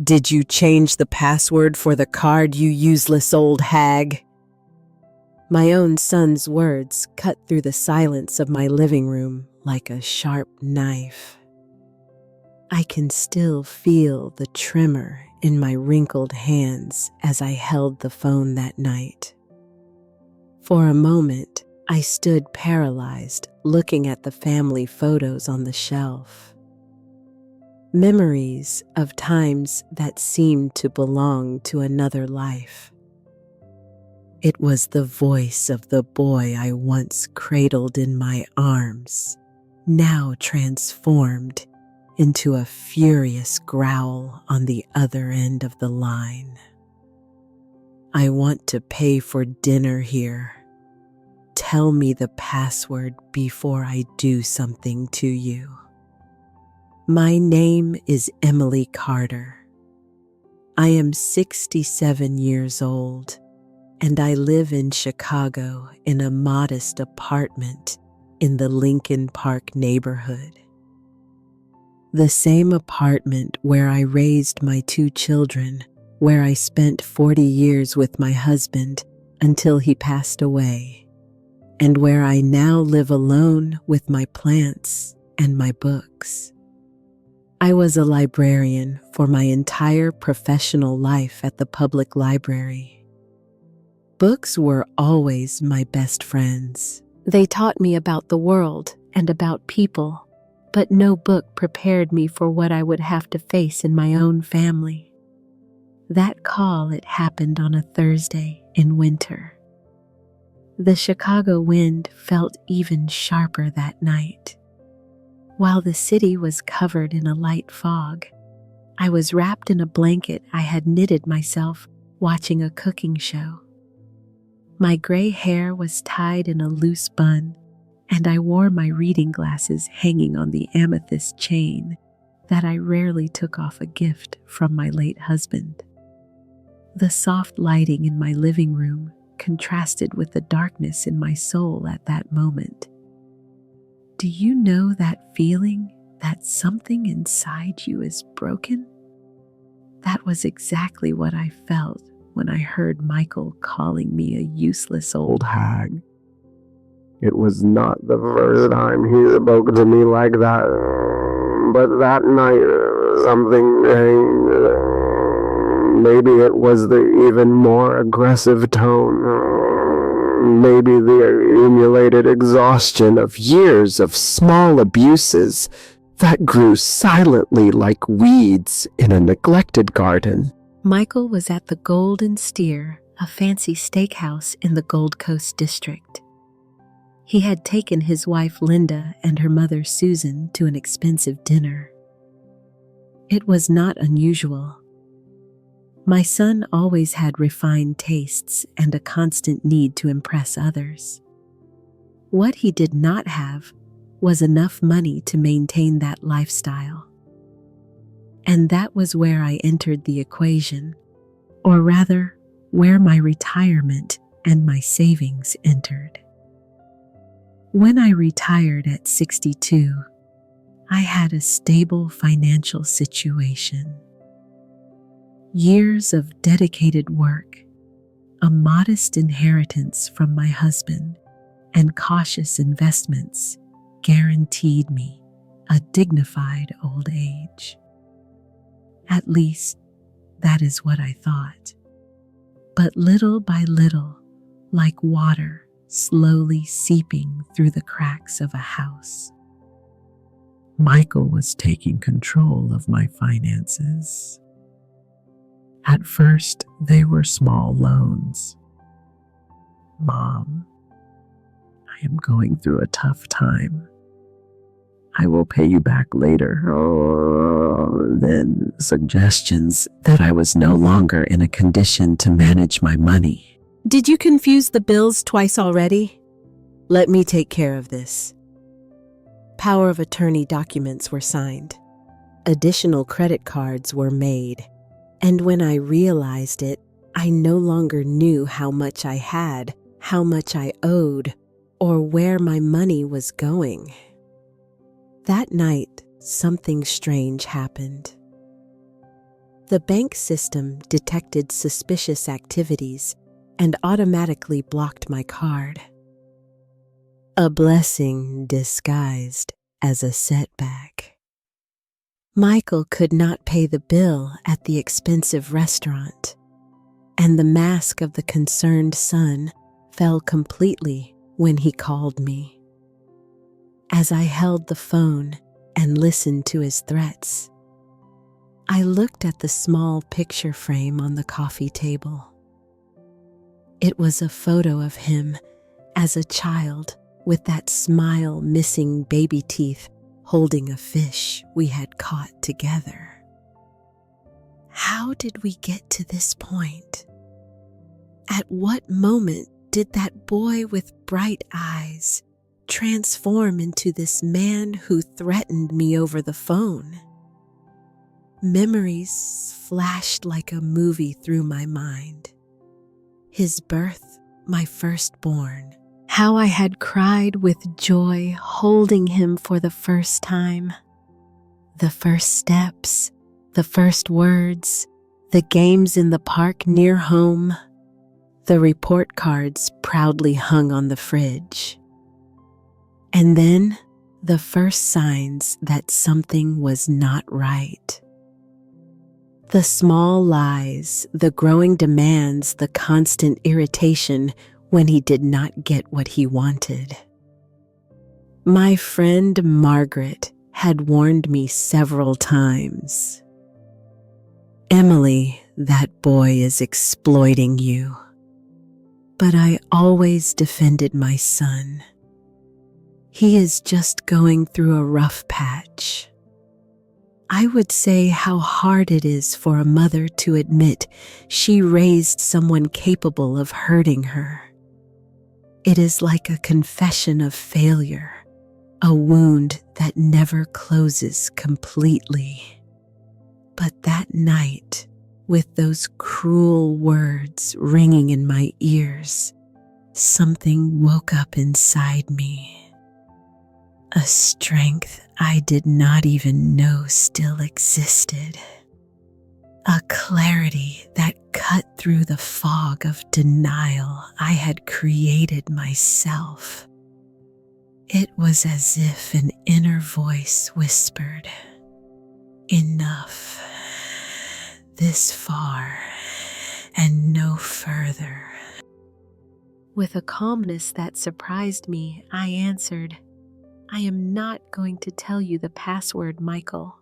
Did you change the password for the card, you useless old hag? My own son's words cut through the silence of my living room like a sharp knife. I can still feel the tremor in my wrinkled hands as I held the phone that night. For a moment, I stood paralyzed, looking at the family photos on the shelf. Memories of times that seemed to belong to another life. It was the voice of the boy I once cradled in my arms, now transformed into a furious growl on the other end of the line. I want to pay for dinner here. Tell me the password before I do something to you. My name is Emily Carter. I am 67 years old, and I live in Chicago in a modest apartment in the Lincoln Park neighborhood. The same apartment where I raised my 2 children, where I spent 40 years with my husband until he passed away, and where I now live alone with my plants and my books. I was a librarian for my entire professional life at the public library. Books were always my best friends. They taught me about the world and about people, but no book prepared me for what I would have to face in my own family. That call, it happened on a Thursday in winter. The Chicago wind felt even sharper that night. While the city was covered in a light fog, I was wrapped in a blanket I had knitted myself watching a cooking show. My gray hair was tied in a loose bun, and I wore my reading glasses hanging on the amethyst chain that I rarely took off, a gift from my late husband. The soft lighting in my living room contrasted with the darkness in my soul at that moment. Do you know that feeling that something inside you is broken? That was exactly what I felt when I heard Michael calling me a useless old hag. It was not the first time he spoke to me like that, but that night something changed. Maybe it was the even more aggressive tone. Maybe the accumulated exhaustion of years of small abuses that grew silently like weeds in a neglected garden. Michael was at the Golden Steer, a fancy steakhouse in the Gold Coast district. He had taken his wife Linda and her mother Susan to an expensive dinner. It was not unusual. My son always had refined tastes and a constant need to impress others. What he did not have was enough money to maintain that lifestyle. And that was where I entered the equation, or rather, where my retirement and my savings entered. When I retired at 62, I had a stable financial situation. Years of dedicated work, a modest inheritance from my husband, and cautious investments guaranteed me a dignified old age. At least, that is what I thought. But little by little, like water slowly seeping through the cracks of a house, Michael was taking control of my finances. At first, they were small loans. "Mom, I am going through a tough time. I will pay you back later." Then suggestions that I was no longer in a condition to manage my money. "Did you confuse the bills twice already? Let me take care of this." Power of attorney documents were signed. Additional credit cards were made. And when I realized it, I no longer knew how much I had, how much I owed, or where my money was going. That night, something strange happened. The bank system detected suspicious activities and automatically blocked my card. A blessing disguised as a setback. Michael could not pay the bill at the expensive restaurant, and the mask of the concerned son fell completely when he called me. As I held the phone and listened to his threats, I looked at the small picture frame on the coffee table. It was a photo of him as a child with that smile missing baby teeth holding a fish we had caught together. How did we get to this point? At what moment did that boy with bright eyes transform into this man who threatened me over the phone? Memories flashed like a movie through my mind. His birth, my firstborn, how I had cried with joy holding him for the first time. The first steps, the first words, the games in the park near home, the report cards proudly hung on the fridge. And then the first signs that something was not right. The small lies, the growing demands, the constant irritation when he did not get what he wanted. My friend Margaret had warned me several times. Emily, that boy is exploiting you. But I always defended my son. He is just going through a rough patch. I would say how hard it is for a mother to admit she raised someone capable of hurting her. It is like a confession of failure, a wound that never closes completely. But that night, with those cruel words ringing in my ears, something woke up inside me. A strength I did not even know still existed. A clarity that cut through the fog of denial I had created myself. It was as if an inner voice whispered, "Enough. This far and no further." With a calmness that surprised me, I answered, "I am not going to tell you the password, Michael."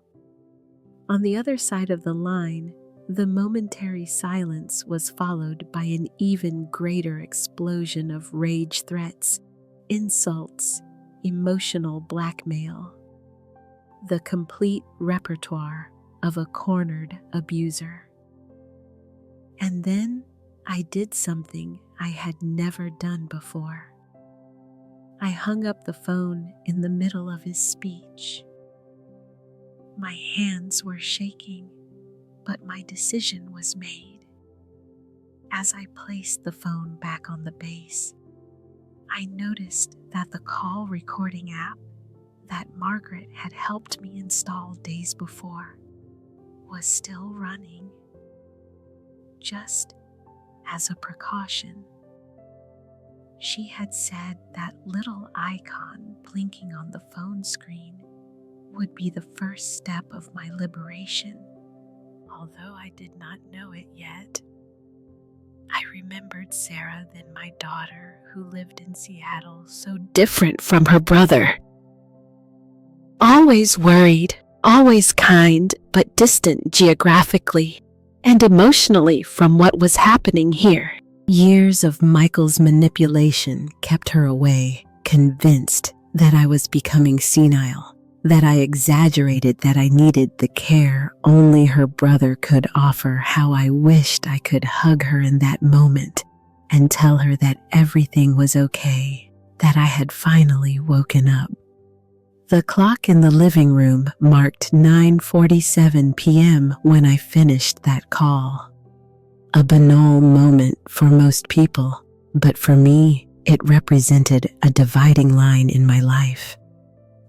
On the other side of the line, the momentary silence was followed by an even greater explosion of rage threats, insults, emotional blackmail. The complete repertoire of a cornered abuser. And then I did something I had never done before. I hung up the phone in the middle of his speech. My hands were shaking, but my decision was made. As I placed the phone back on the base, I noticed that the call recording app that Margaret had helped me install days before was still running. Just as a precaution. She had said that little icon blinking on the phone screen would be the first step of my liberation, although I did not know it yet. I remembered Sarah, then my daughter, who lived in Seattle, so different from her brother. Always worried, always kind, but distant geographically and emotionally from what was happening here. Years of Michael's manipulation kept her away, convinced that I was becoming senile, that I exaggerated that I needed the care only her brother could offer. How I wished I could hug her in that moment and tell her that everything was okay, that I had finally woken up. The clock in the living room marked 9:47 p.m. when I finished that call. A banal moment for most people, but for me, it represented a dividing line in my life.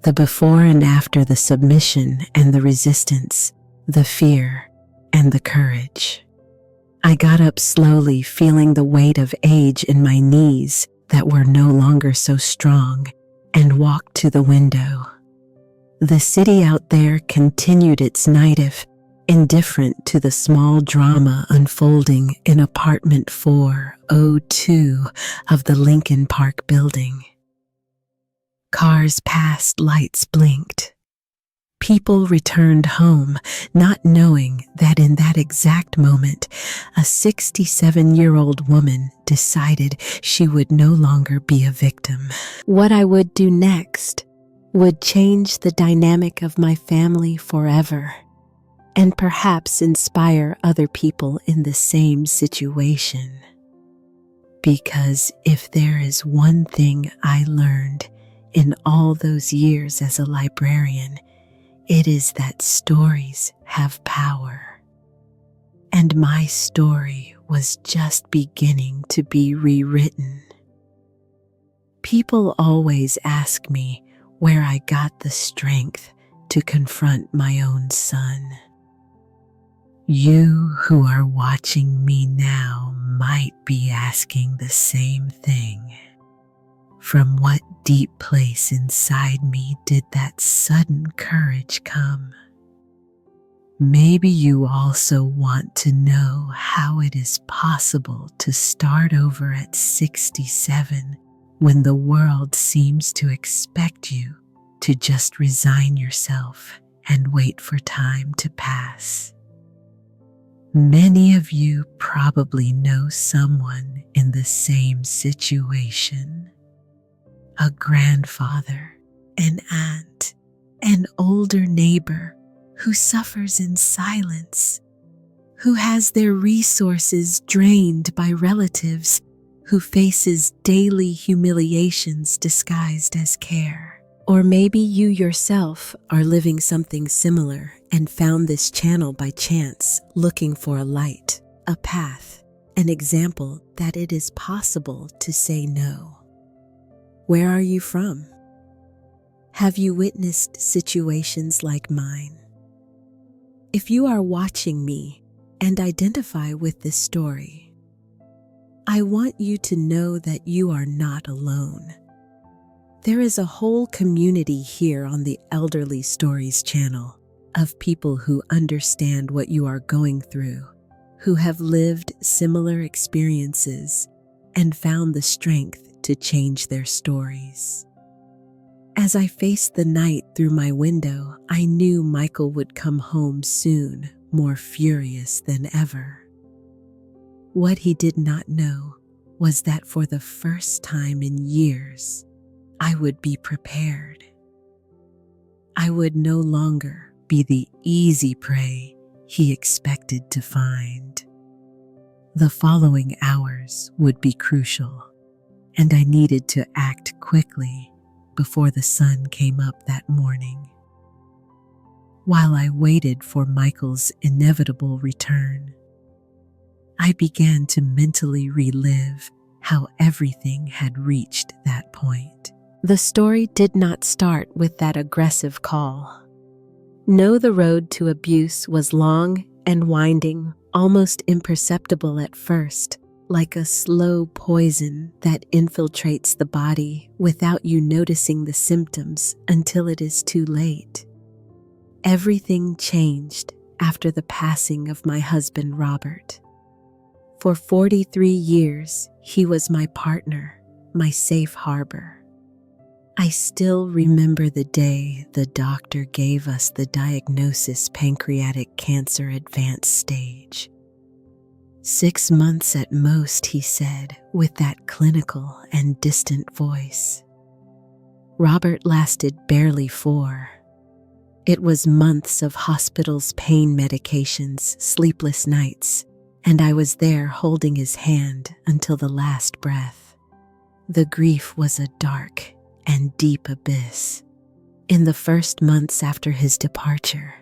The before and after the submission and the resistance, the fear and the courage. I got up slowly, feeling the weight of age in my knees that were no longer so strong, and walked to the window. The city out there continued its night, indifferent to the small drama unfolding in apartment 402 of the Lincoln Park building. Cars passed, lights blinked. People returned home, not knowing that in that exact moment, a 67-year-old woman decided she would no longer be a victim. What I would do next would change the dynamic of my family forever, and perhaps inspire other people in the same situation. Because if there is one thing I learned in all those years as a librarian, it is that stories have power. And my story was just beginning to be rewritten. People always ask me where I got the strength to confront my own son. You who are watching me now might be asking the same thing. From what deep place inside me did that sudden courage come? Maybe you also want to know how it is possible to start over at 67 when the world seems to expect you to just resign yourself and wait for time to pass. Many of you probably know someone in the same situation. A grandfather, an aunt, an older neighbor who suffers in silence, who has their resources drained by relatives, who faces daily humiliations disguised as care. Or maybe you yourself are living something similar and found this channel by chance, looking for a light, a path, an example that it is possible to say no. Where are you from? Have you witnessed situations like mine? If you are watching me and identify with this story, I want you to know that you are not alone. There is a whole community here on the Elderly Stories channel of people who understand what you are going through, who have lived similar experiences and found the strength to change their stories. As I faced the night through my window, I knew Michael would come home soon, more furious than ever. What he did not know was that for the first time in years, I would be prepared. I would no longer be the easy prey he expected to find. The following hours would be crucial, and I needed to act quickly before the sun came up that morning. While I waited for Michael's inevitable return, I began to mentally relive how everything had reached that point. The story did not start with that aggressive call. No, the road to abuse was long and winding, almost imperceptible at first, like a slow poison that infiltrates the body without you noticing the symptoms until it is too late. Everything changed after the passing of my husband, Robert. For 43 years, he was my partner, my safe harbor. I still remember the day the doctor gave us the diagnosis: pancreatic cancer, advanced stage. 6 months at most, he said, with that clinical and distant voice. Robert lasted barely 4. It was months of hospitals, pain medications, sleepless nights, and I was there holding his hand until the last breath. The grief was a dark and deep abyss. In the first months after his departure,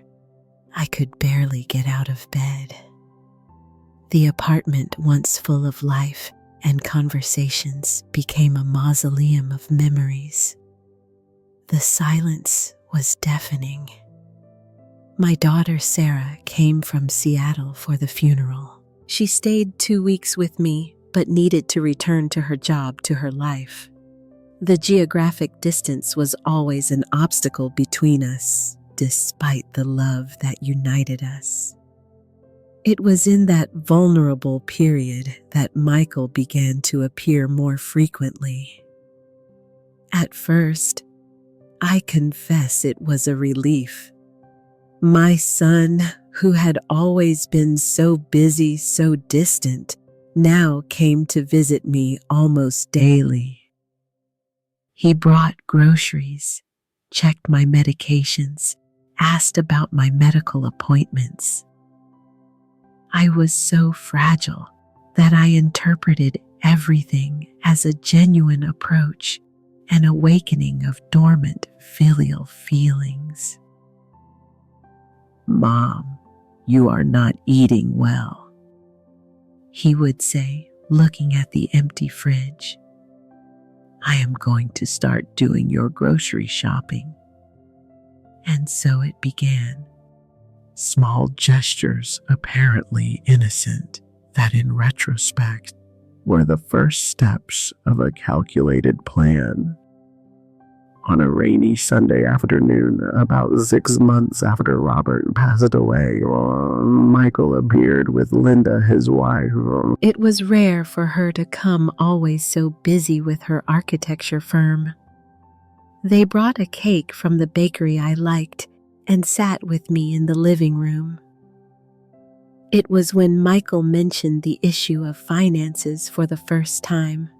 I could barely get out of bed. The apartment, once full of life and conversations, became a mausoleum of memories. The silence was deafening. My daughter Sarah came from Seattle for the funeral. She stayed 2 weeks with me, but needed to return to her job to her life. The geographic distance was always an obstacle between us, despite the love that united us. It was in that vulnerable period that Michael began to appear more frequently. At first, I confess it was a relief. My son, who had always been so busy, so distant, now came to visit me almost daily. He brought groceries, checked my medications, asked about my medical appointments. I was so fragile that I interpreted everything as a genuine approach, an awakening of dormant filial feelings. "Mom, you are not eating well," he would say, looking at the empty fridge. "I am going to start doing your grocery shopping." And so it began. Small gestures, apparently innocent, that in retrospect were the first steps of a calculated plan. On a rainy Sunday afternoon, about 6 months after Robert passed away, Michael appeared with Linda, his wife. It was rare for her to come, always so busy with her architecture firm. They brought a cake from the bakery I liked and sat with me in the living room. It was when Michael mentioned the issue of finances for the first time.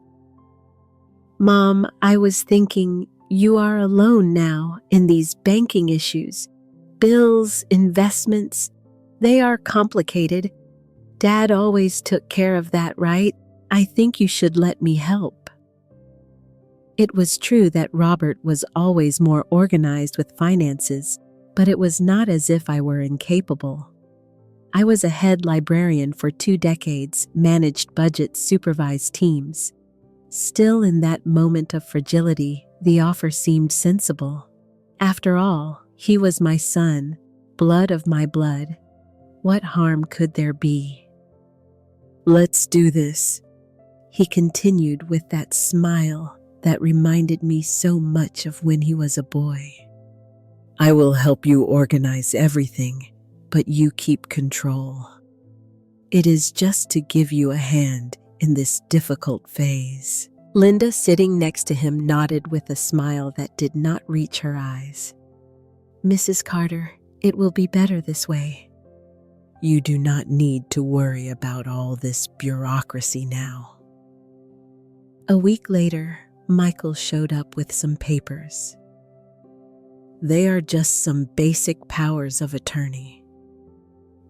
"Mom, I was thinking, you are alone now in these banking issues. Bills, investments, they are complicated. Dad always took care of that, right? I think you should let me help." It was true that Robert was always more organized with finances, but it was not as if I were incapable. I was a head librarian for 2 decades, managed budgets, supervised teams. Still, in that moment of fragility, the offer seemed sensible. After all, he was my son, blood of my blood. What harm could there be? "Let's do this," he continued with that smile that reminded me so much of when he was a boy. "I will help you organize everything, but you keep control. It is just to give you a hand in this difficult phase." Linda, sitting next to him, nodded with a smile that did not reach her eyes. "Mrs. Carter, it will be better this way." "You do not need to worry about all this bureaucracy now." A week later, Michael showed up with some papers. "They are just some basic powers of attorney,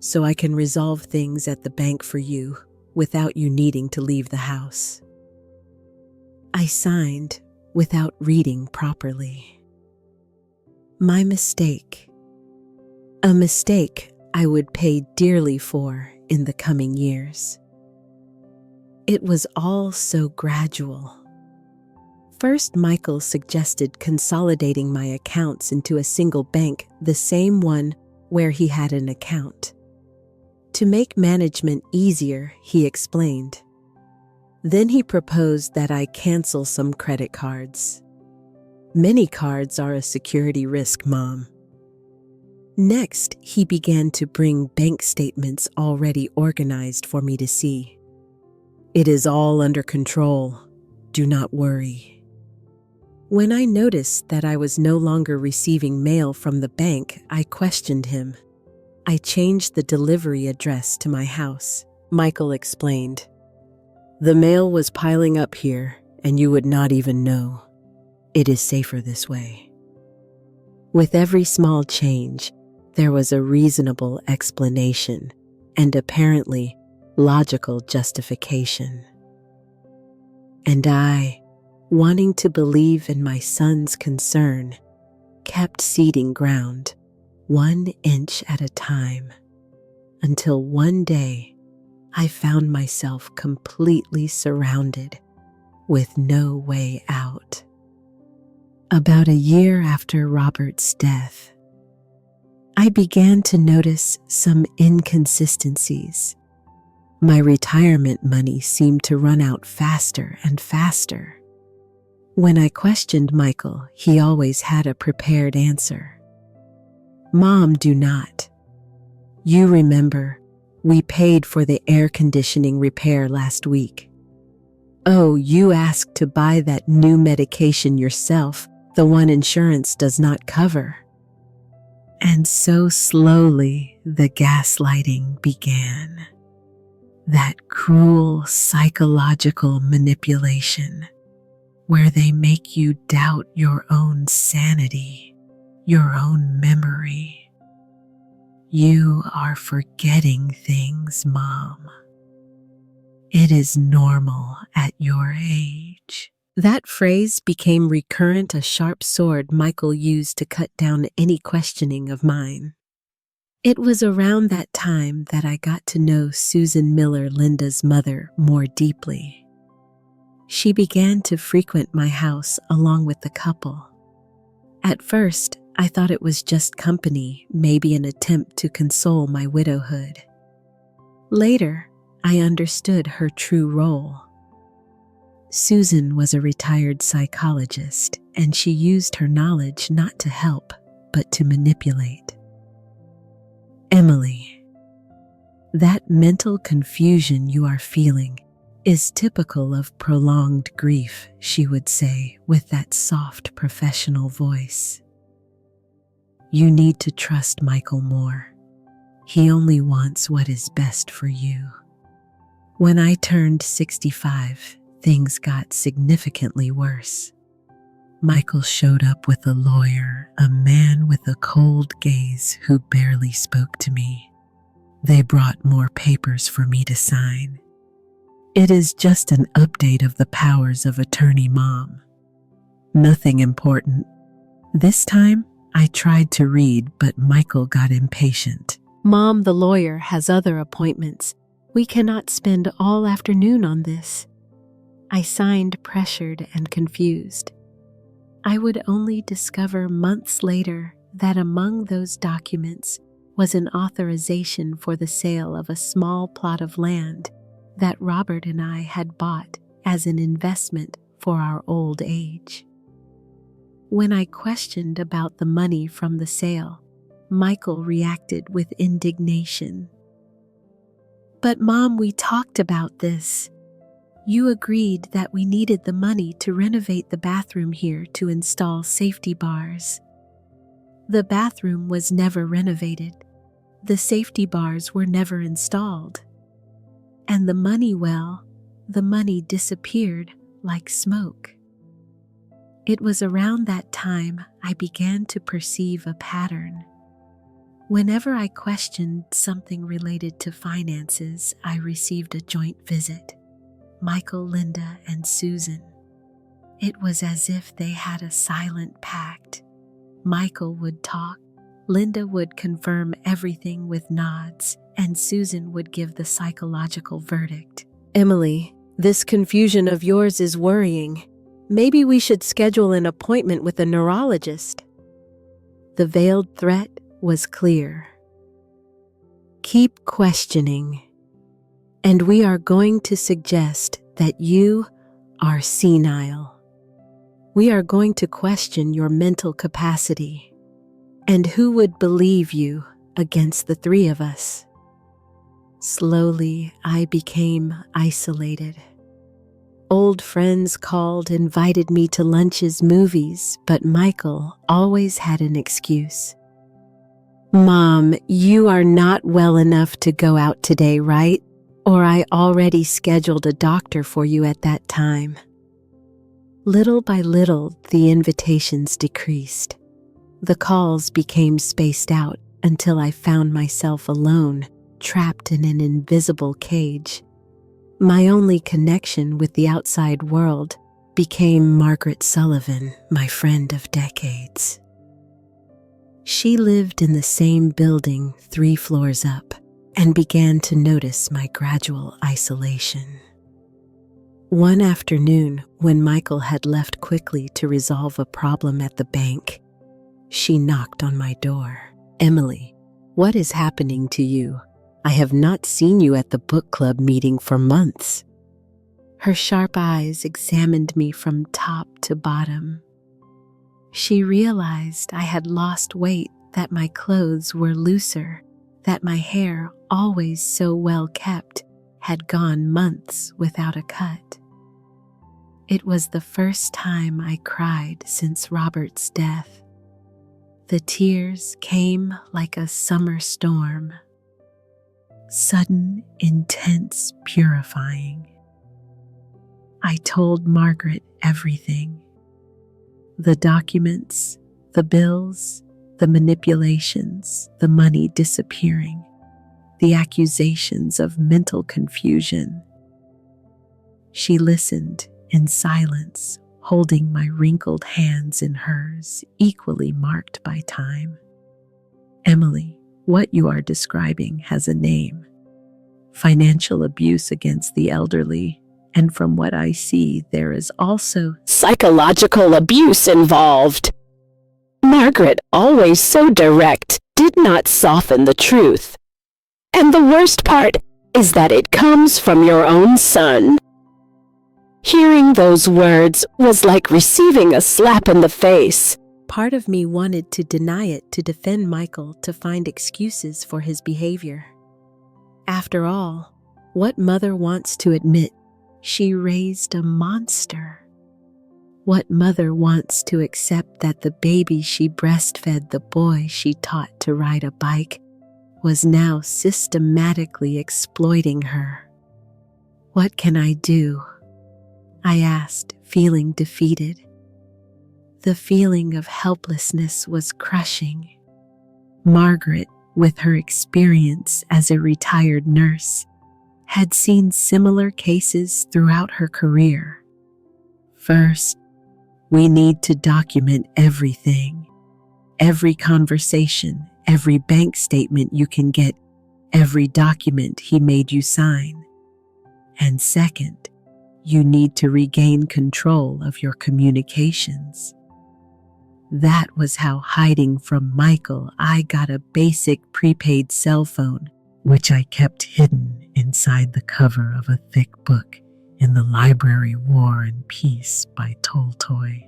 so I can resolve things at the bank for you without you needing to leave the house." I signed without reading properly. My mistake. A mistake I would pay dearly for in the coming years. It was all so gradual. First, Michael suggested consolidating my accounts into a single bank, the same one where he had an account. To make management easier, he explained. Then he proposed that I cancel some credit cards. "Many cards are a security risk, Mom." Next, he began to bring bank statements already organized for me to see. "It is all under control. Do not worry." When I noticed that I was no longer receiving mail from the bank, I questioned him. "I changed the delivery address to my house," Michael explained. "The mail was piling up here, and you would not even know. It is safer this way." With every small change, there was a reasonable explanation and apparently logical justification. And I, wanting to believe in my son's concern, kept seeding ground, 1 inch at a time, until one day I found myself completely surrounded with no way out. About a year after Robert's death, I began to notice some inconsistencies. My retirement money seemed to run out faster and faster. When I questioned Michael, he always had a prepared answer. "Mom, do not. You remember, we paid for the air conditioning repair last week. Oh, you asked to buy that new medication yourself, the one insurance does not cover." And so slowly the gaslighting began. That cruel psychological manipulation where they make you doubt your own sanity, your own memory. "You are forgetting things, Mom. It is normal at your age." That phrase became recurrent, a sharp sword Michael used to cut down any questioning of mine. It was around that time that I got to know Susan Miller, Linda's mother, more deeply. She began to frequent my house along with the couple. At first, I thought it was just company, maybe an attempt to console my widowhood. Later, I understood her true role. Susan was a retired psychologist, and she used her knowledge not to help, but to manipulate. "Emily, that mental confusion you are feeling is typical of prolonged grief," she would say with that soft professional voice. "You need to trust Michael more. He only wants what is best for you." When I turned 65, things got significantly worse. Michael showed up with a lawyer, a man with a cold gaze who barely spoke to me. They brought more papers for me to sign. "It is just an update of the powers of attorney, Mom. Nothing important." This time, I tried to read, but Michael got impatient. "Mom, the lawyer has other appointments. We cannot spend all afternoon on this." I signed, pressured and confused. I would only discover months later that among those documents was an authorization for the sale of a small plot of land that Robert and I had bought as an investment for our old age. When I questioned about the money from the sale, Michael reacted with indignation. "But Mom, we talked about this. You agreed that we needed the money to renovate the bathroom here to install safety bars." "The bathroom was never renovated. The safety bars were never installed. And the money, well, the money disappeared like smoke." It was around that time I began to perceive a pattern. Whenever I questioned something related to finances, I received a joint visit. Michael, Linda, and Susan. It was as if they had a silent pact. Michael would talk, Linda would confirm everything with nods, and Susan would give the psychological verdict. "Emily, this confusion of yours is worrying. Maybe we should schedule an appointment with a neurologist." The veiled threat was clear. "Keep questioning, and we are going to suggest that you are senile. We are going to question your mental capacity. And who would believe you against the three of us?" Slowly, I became isolated. Old friends called, invited me to lunches, movies, but Michael always had an excuse. "Mom, you are not well enough to go out today, right? Or I already scheduled a doctor for you at that time." Little by little, the invitations decreased. The calls became spaced out until I found myself alone, trapped in an invisible cage. My only connection with the outside world became Margaret Sullivan, my friend of decades. She lived in the same building 3 floors up and began to notice my gradual isolation. One afternoon, when Michael had left quickly to resolve a problem at the bank, she knocked on my door. Emily, what is happening to you? I have not seen you at the book club meeting for months. Her sharp eyes examined me from top to bottom. She realized I had lost weight, that my clothes were looser, that my hair, always so well kept, had gone months without a cut. It was the first time I cried since Robert's death. The tears came like a summer storm. Sudden, intense, purifying. I told Margaret everything. The documents, the bills, the manipulations, the money disappearing, the accusations of mental confusion. She listened in silence, holding my wrinkled hands in hers, equally marked by time. Emily, what you are describing has a name. Financial abuse against the elderly, and from what I see, there is also psychological abuse involved. Margaret, always so direct, did not soften the truth. And the worst part is that it comes from your own son. Hearing those words was like receiving a slap in the face. Part of me wanted to deny it, to defend Michael, to find excuses for his behavior. After all, what mother wants to admit she raised a monster? What mother wants to accept that the baby she breastfed, the boy she taught to ride a bike, was now systematically exploiting her? What can I do? I asked, feeling defeated. The feeling of helplessness was crushing. Margaret, with her experience as a retired nurse, had seen similar cases throughout her career. First, we need to document everything. Every conversation, every bank statement you can get, every document he made you sign. And second, you need to regain control of your communications. That was how, hiding from Michael, I got a basic prepaid cell phone, which I kept hidden inside the cover of a thick book in the library War and Peace by Tolstoy,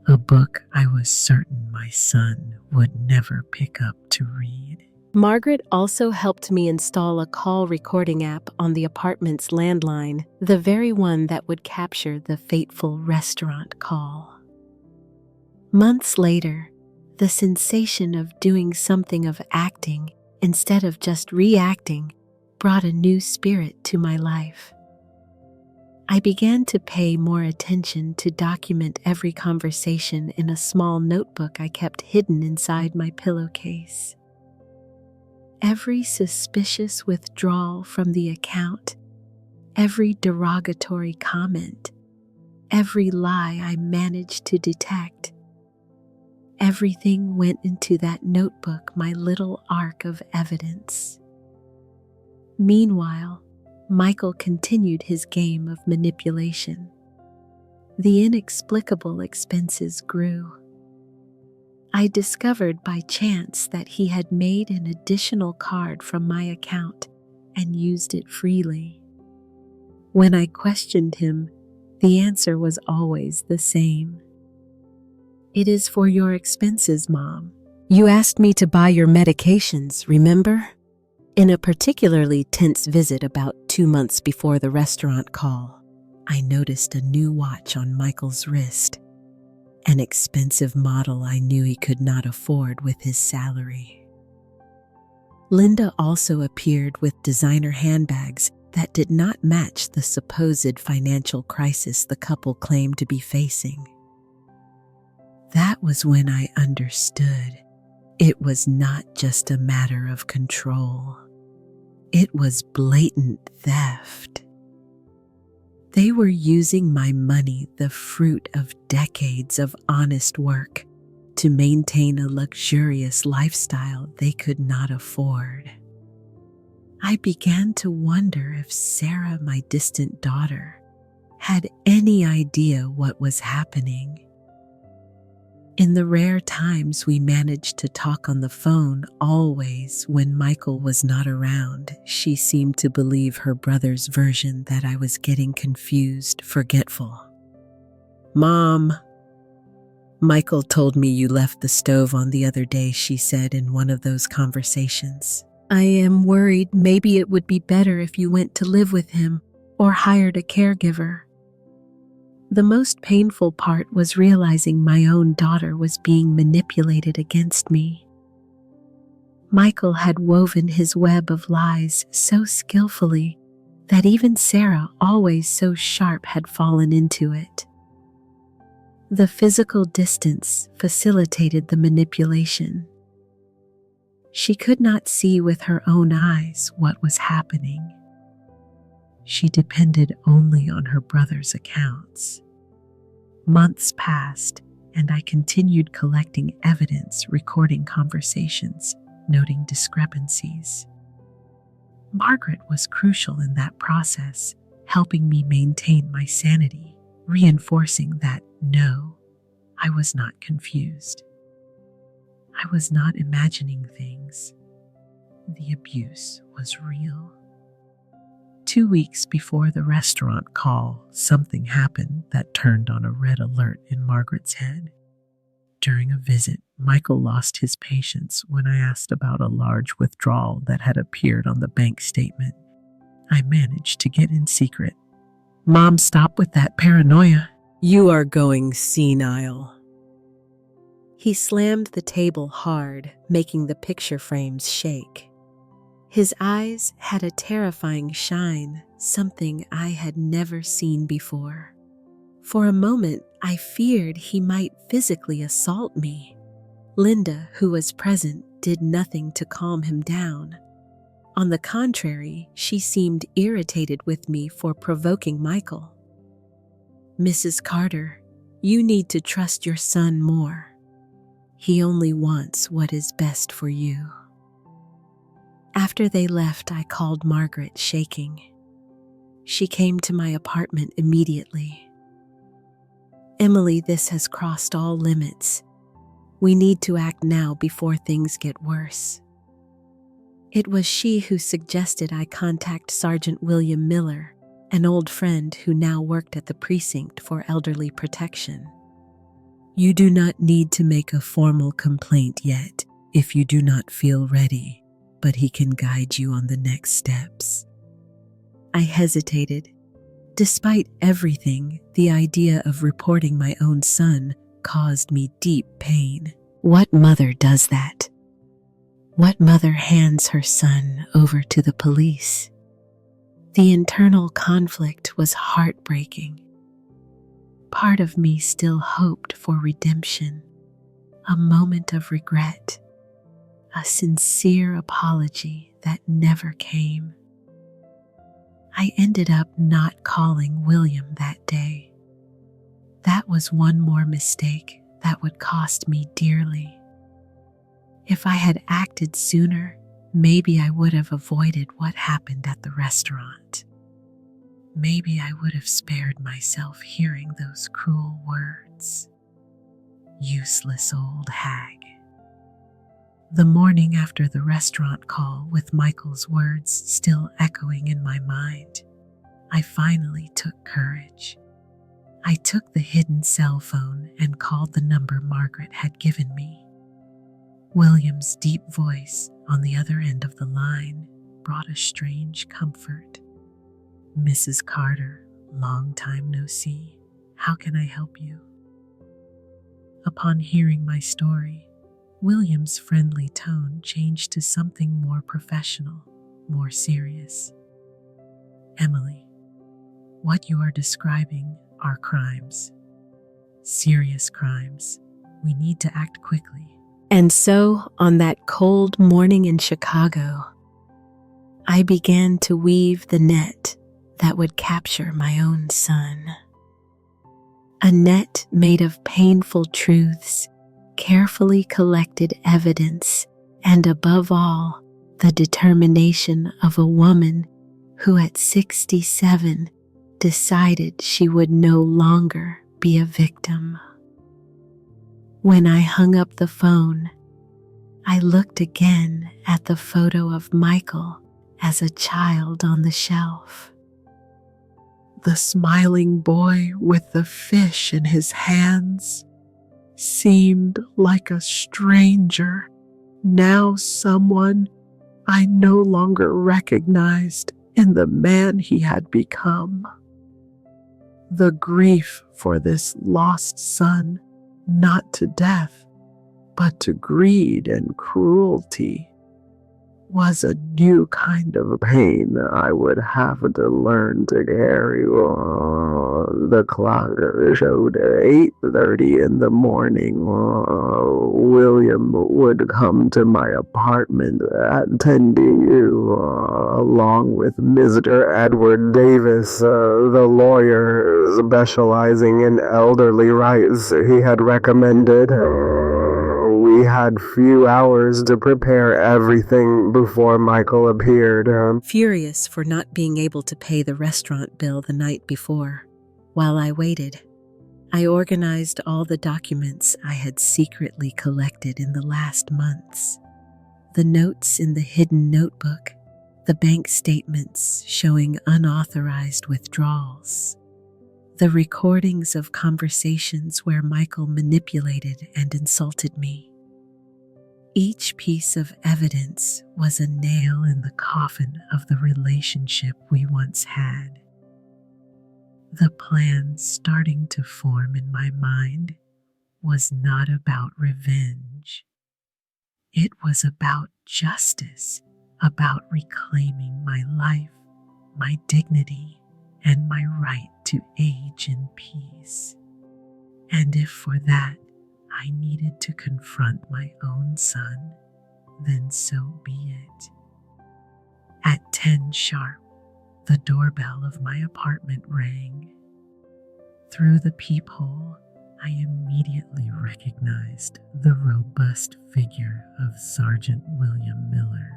a book I was certain my son would never pick up to read. Margaret also helped me install a call recording app on the apartment's landline, the very one that would capture the fateful restaurant call. Months later, the sensation of doing something, of acting instead of just reacting, brought a new spirit to my life. I began to pay more attention, to document every conversation in a small notebook I kept hidden inside my pillowcase. Every suspicious withdrawal from the account, every derogatory comment, every lie I managed to detect, everything went into that notebook, my little ark of evidence. Meanwhile, Michael continued his game of manipulation. The inexplicable expenses grew. I discovered by chance that he had made an additional card from my account and used it freely. When I questioned him, the answer was always the same. "It is for your expenses, Mom. You asked me to buy your medications, remember?" In a particularly tense visit about 2 months before the restaurant call, I noticed a new watch on Michael's wrist, an expensive model I knew he could not afford with his salary. Linda also appeared with designer handbags that did not match the supposed financial crisis the couple claimed to be facing. That was when I understood it was not just a matter of control. It was blatant theft. They were using my money, the fruit of decades of honest work, to maintain a luxurious lifestyle they could not afford. I began to wonder if Sarah, my distant daughter, had any idea what was happening. In the rare times we managed to talk on the phone, always when Michael was not around, she seemed to believe her brother's version that I was getting confused, forgetful. "Mom, Michael told me you left the stove on the other day," she said in one of those conversations. "I am worried maybe it would be better if you went to live with him or hired a caregiver." The most painful part was realizing my own daughter was being manipulated against me. Michael had woven his web of lies so skillfully that even Sarah, always so sharp, had fallen into it. The physical distance facilitated the manipulation. She could not see with her own eyes what was happening. She depended only on her brother's accounts. Months passed, and I continued collecting evidence, recording conversations, noting discrepancies. Margaret was crucial in that process, helping me maintain my sanity, reinforcing that no, I was not confused. I was not imagining things. The abuse was real. 2 weeks before the restaurant call, something happened that turned on a red alert in Margaret's head. During a visit, Michael lost his patience when I asked about a large withdrawal that had appeared on the bank statement. I managed to get in secret. "Mom, stop with that paranoia. You are going senile." He slammed the table hard, making the picture frames shake. His eyes had a terrifying shine, something I had never seen before. For a moment, I feared he might physically assault me. Linda, who was present, did nothing to calm him down. On the contrary, she seemed irritated with me for provoking Michael. "Mrs. Carter, you need to trust your son more. He only wants what is best for you." After they left, I called Margaret, shaking. She came to my apartment immediately. "Emily, this has crossed all limits. We need to act now before things get worse." It was she who suggested I contact Sergeant William Miller, an old friend who now worked at the precinct for elderly protection. "You do not need to make a formal complaint yet if you do not feel ready, but he can guide you on the next steps." I hesitated. Despite everything, the idea of reporting my own son caused me deep pain. What mother does that? What mother hands her son over to the police? The internal conflict was heartbreaking. Part of me still hoped for redemption, a moment of regret, a sincere apology that never came. I ended up not calling William that day. That was one more mistake that would cost me dearly. If I had acted sooner, maybe I would have avoided what happened at the restaurant. Maybe I would have spared myself hearing those cruel words. Useless old hag. The morning after the restaurant call, with Michael's words still echoing in my mind, I finally took courage. I took the hidden cell phone and called the number Margaret had given me. William's deep voice on the other end of the line brought a strange comfort. "Mrs. Carter, long time no see. How can I help you?" Upon hearing my story, William's friendly tone changed to something more professional, more serious. "Emily, what you are describing are crimes. Serious crimes. We need to act quickly." And so, on that cold morning in Chicago, I began to weave the net that would capture my own son. A net made of painful truths, carefully collected evidence, and above all, the determination of a woman who at 67 decided she would no longer be a victim. When I hung up the phone, I looked again at the photo of Michael as a child on the shelf. The smiling boy with the fish in his hands seemed like a stranger, now someone I no longer recognized in the man he had become. The grief for this lost son, not to death, but to greed and cruelty, was a new kind of pain I would have to learn to carry. The clock showed 8:30 in the morning. William would come to my apartment at 10 p.m. Along with Mr. Edward Davis, the lawyer specializing in elderly rights he had recommended. We had few hours to prepare everything before Michael appeared. Furious for not being able to pay the restaurant bill the night before, while I waited, I organized all the documents I had secretly collected in the last months. The notes in the hidden notebook, the bank statements showing unauthorized withdrawals, the recordings of conversations where Michael manipulated and insulted me. Each piece of evidence was a nail in the coffin of the relationship we once had. The plan starting to form in my mind was not about revenge. It was about justice, about reclaiming my life, my dignity, and my right to age in peace. And if for that I needed to confront my own son, then so be it. At 10 sharp, the doorbell of my apartment rang. Through the peephole, I immediately recognized the robust figure of Sergeant William Miller.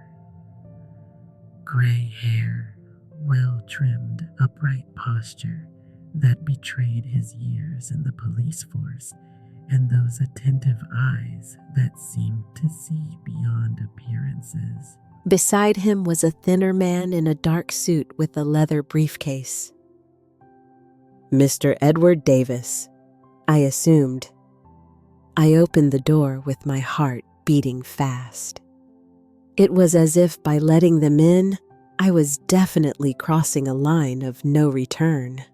Gray hair, well-trimmed, upright posture that betrayed his years in the police force, and those attentive eyes that seemed to see beyond appearances. Beside him was a thinner man in a dark suit with a leather briefcase. Mr. Edward Davis, I assumed. I opened the door with my heart beating fast. It was as if by letting them in, I was definitely crossing a line of no return.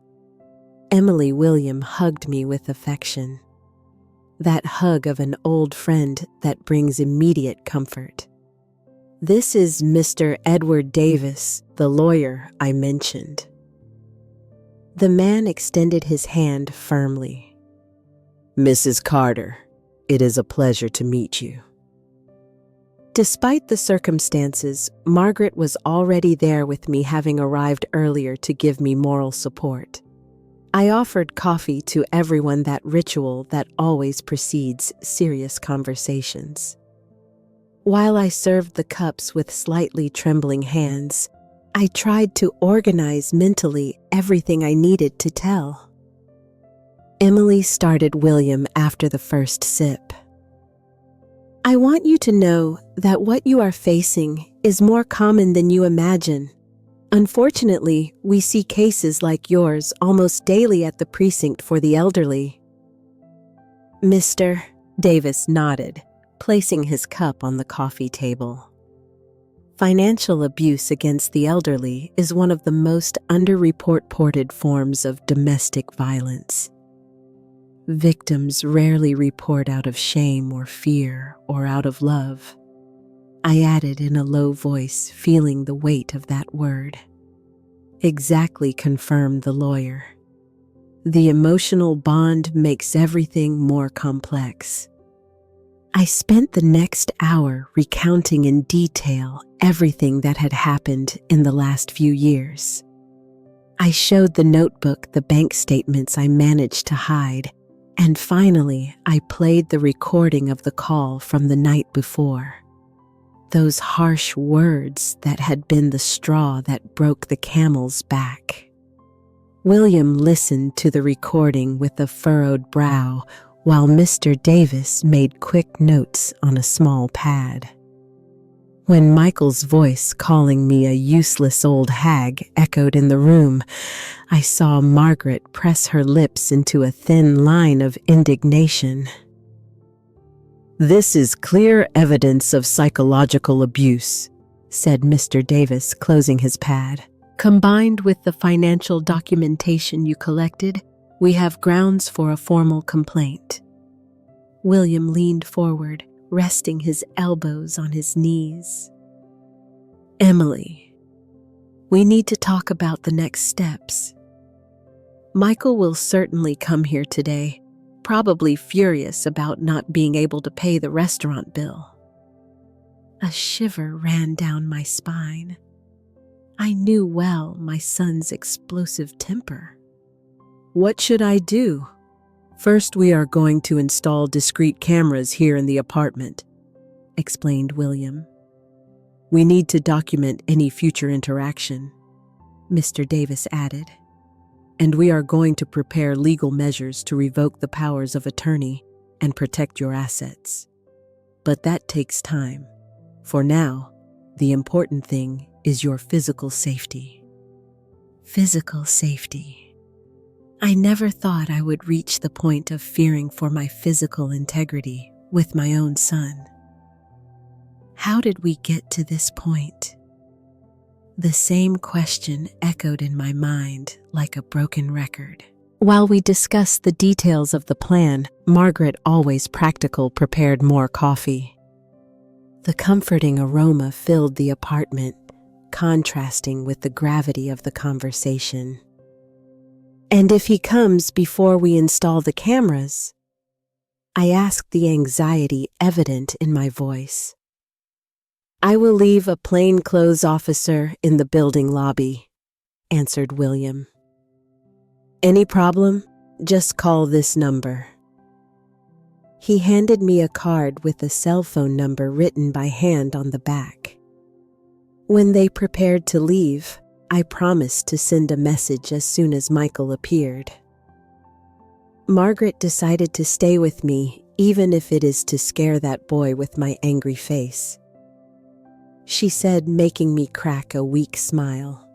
Emily William hugged me with affection. That hug of an old friend that brings immediate comfort. This is Mr. Edward Davis, the lawyer I mentioned. The man extended his hand firmly. Mrs. Carter, it is a pleasure to meet you. Despite the circumstances, Margaret was already there with me, having arrived earlier to give me moral support. I offered coffee to everyone, that ritual that always precedes serious conversations. While I served the cups with slightly trembling hands, I tried to organize mentally everything I needed to tell. Emily started William after the first sip. I want you to know that what you are facing is more common than you imagine. Unfortunately, we see cases like yours almost daily at the precinct for the elderly. Mr. Davis nodded, placing his cup on the coffee table. Financial abuse against the elderly is one of the most underreported forms of domestic violence. Victims rarely report out of shame or fear or out of love. I added in a low voice, feeling the weight of that word. Exactly, confirmed the lawyer. The emotional bond makes everything more complex. I spent the next hour recounting in detail everything that had happened in the last few years. I showed the notebook, the bank statements I managed to hide, and finally I played the recording of the call from the night before. Those harsh words that had been the straw that broke the camel's back. William listened to the recording with a furrowed brow, while Mr. Davis made quick notes on a small pad. When Michael's voice calling me a useless old hag echoed in the room, I saw Margaret press her lips into a thin line of indignation. "This is clear evidence of psychological abuse," said Mr. Davis, closing his pad. "Combined with the financial documentation you collected, we have grounds for a formal complaint." William leaned forward, resting his elbows on his knees. "Emily, we need to talk about the next steps. Michael will certainly come here today, probably furious about not being able to pay the restaurant bill." A shiver ran down my spine. I knew well my son's explosive temper. "What should I do?" "First, we are going to install discrete cameras here in the apartment," explained William. "We need to document any future interaction," Mr. Davis added. "And we are going to prepare legal measures to revoke the powers of attorney and protect your assets. But that takes time. For now, the important thing is your physical safety." Physical safety. I never thought I would reach the point of fearing for my physical integrity with my own son. How did we get to this point? The same question echoed in my mind like a broken record. While we discussed the details of the plan, Margaret, always practical, prepared more coffee. The comforting aroma filled the apartment, contrasting with the gravity of the conversation. "And if he comes before we install the cameras?" I asked, the anxiety evident in my voice. "I will leave a plainclothes officer in the building lobby," answered William. "Any problem? Just call this number." He handed me a card with a cell phone number written by hand on the back. When they prepared to leave, I promised to send a message as soon as Michael appeared. Margaret decided to stay with me, even if it is to scare that boy with my angry face. She said, making me crack a weak smile.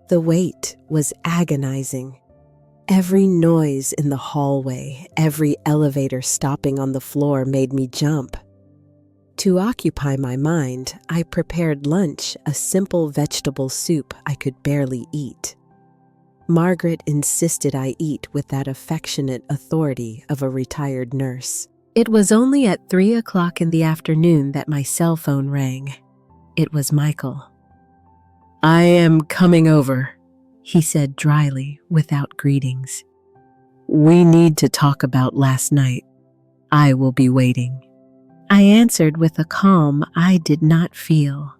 The wait was agonizing. Every noise in the hallway, every elevator stopping on the floor made me jump. To occupy my mind, I prepared lunch, a simple vegetable soup I could barely eat. Margaret insisted I eat with that affectionate authority of a retired nurse. It was only at 3 o'clock in the afternoon that my cell phone rang. It was Michael. "I am coming over," he said dryly, without greetings. "We need to talk about last night. I will be waiting." I answered with a calm I did not feel.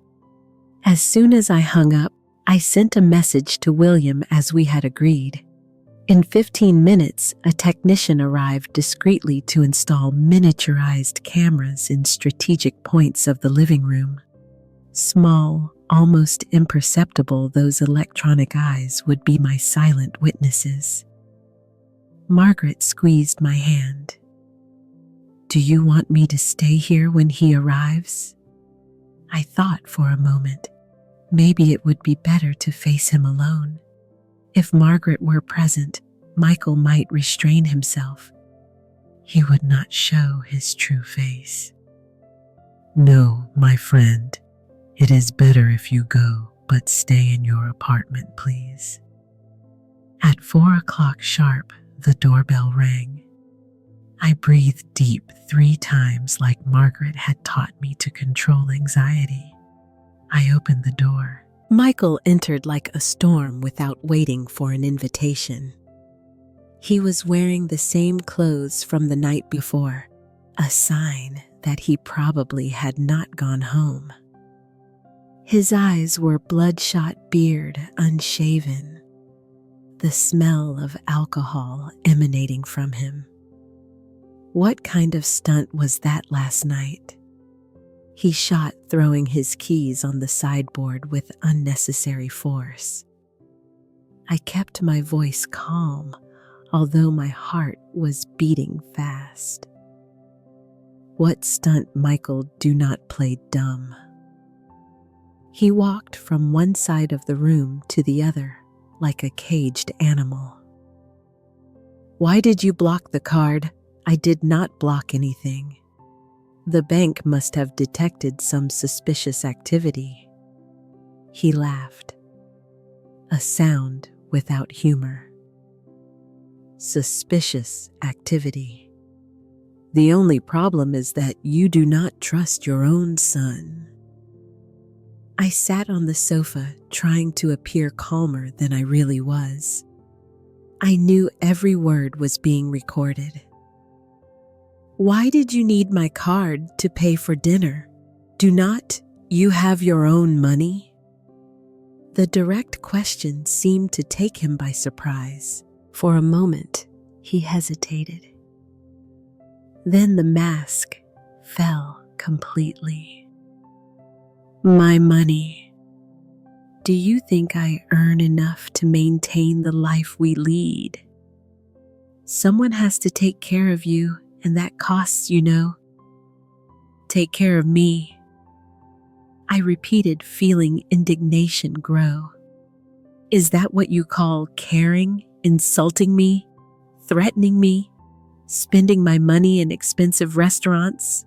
As soon as I hung up, I sent a message to William as we had agreed. In 15 minutes, a technician arrived discreetly to install miniaturized cameras in strategic points of the living room. Small, almost imperceptible, those electronic eyes would be my silent witnesses. Margaret squeezed my hand. "Do you want me to stay here when he arrives?" I thought for a moment. Maybe it would be better to face him alone. If Margaret were present, Michael might restrain himself. He would not show his true face. "No, my friend. It is better if you go, but stay in your apartment, please." At 4 o'clock sharp, the doorbell rang. I breathed deep 3 times like Margaret had taught me to control anxiety. I opened the door. Michael entered like a storm without waiting for an invitation. He was wearing the same clothes from the night before, a sign that he probably had not gone home. His eyes were bloodshot, beard unshaven, the smell of alcohol emanating from him. What kind of stunt was that last night? He shot, throwing his keys on the sideboard with unnecessary force. I kept my voice calm, although my heart was beating fast. What stunt, Michael? Do not play dumb. He walked from one side of the room to the other like a caged animal. Why did you block the card? I did not block anything. The bank must have detected some suspicious activity. He laughed, a sound without humor. Suspicious activity. The only problem is that you do not trust your own son. I sat on the sofa, trying to appear calmer than I really was. I knew every word was being recorded. Why did you need my card to pay for dinner? Do not you have your own money? The direct question seemed to take him by surprise. For a moment, he hesitated. Then the mask fell completely. My money. Do you think I earn enough to maintain the life we lead? Someone has to take care of you, and that costs, you know. Take care of me. I repeated, feeling indignation grow. Is that what you call caring? Insulting me? Threatening me? Spending my money in expensive restaurants?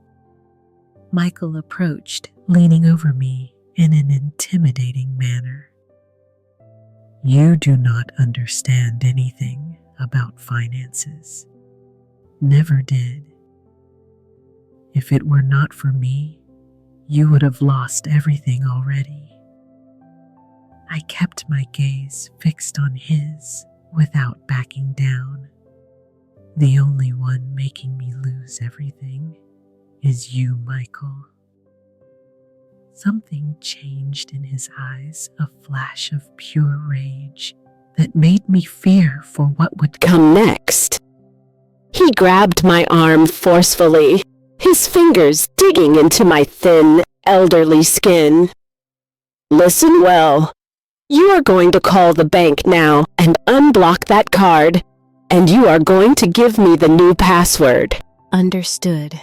Michael approached, leaning over me in an intimidating manner. You do not understand anything about finances. Never did. If it were not for me, you would have lost everything already. I kept my gaze fixed on his without backing down. The only one making me lose everything is you, Michael. Something changed in his eyes, a flash of pure rage that made me fear for what would Come next. He grabbed my arm forcefully, his fingers digging into my thin, elderly skin. Listen well. You are going to call the bank now and unblock that card, and you are going to give me the new password. Understood.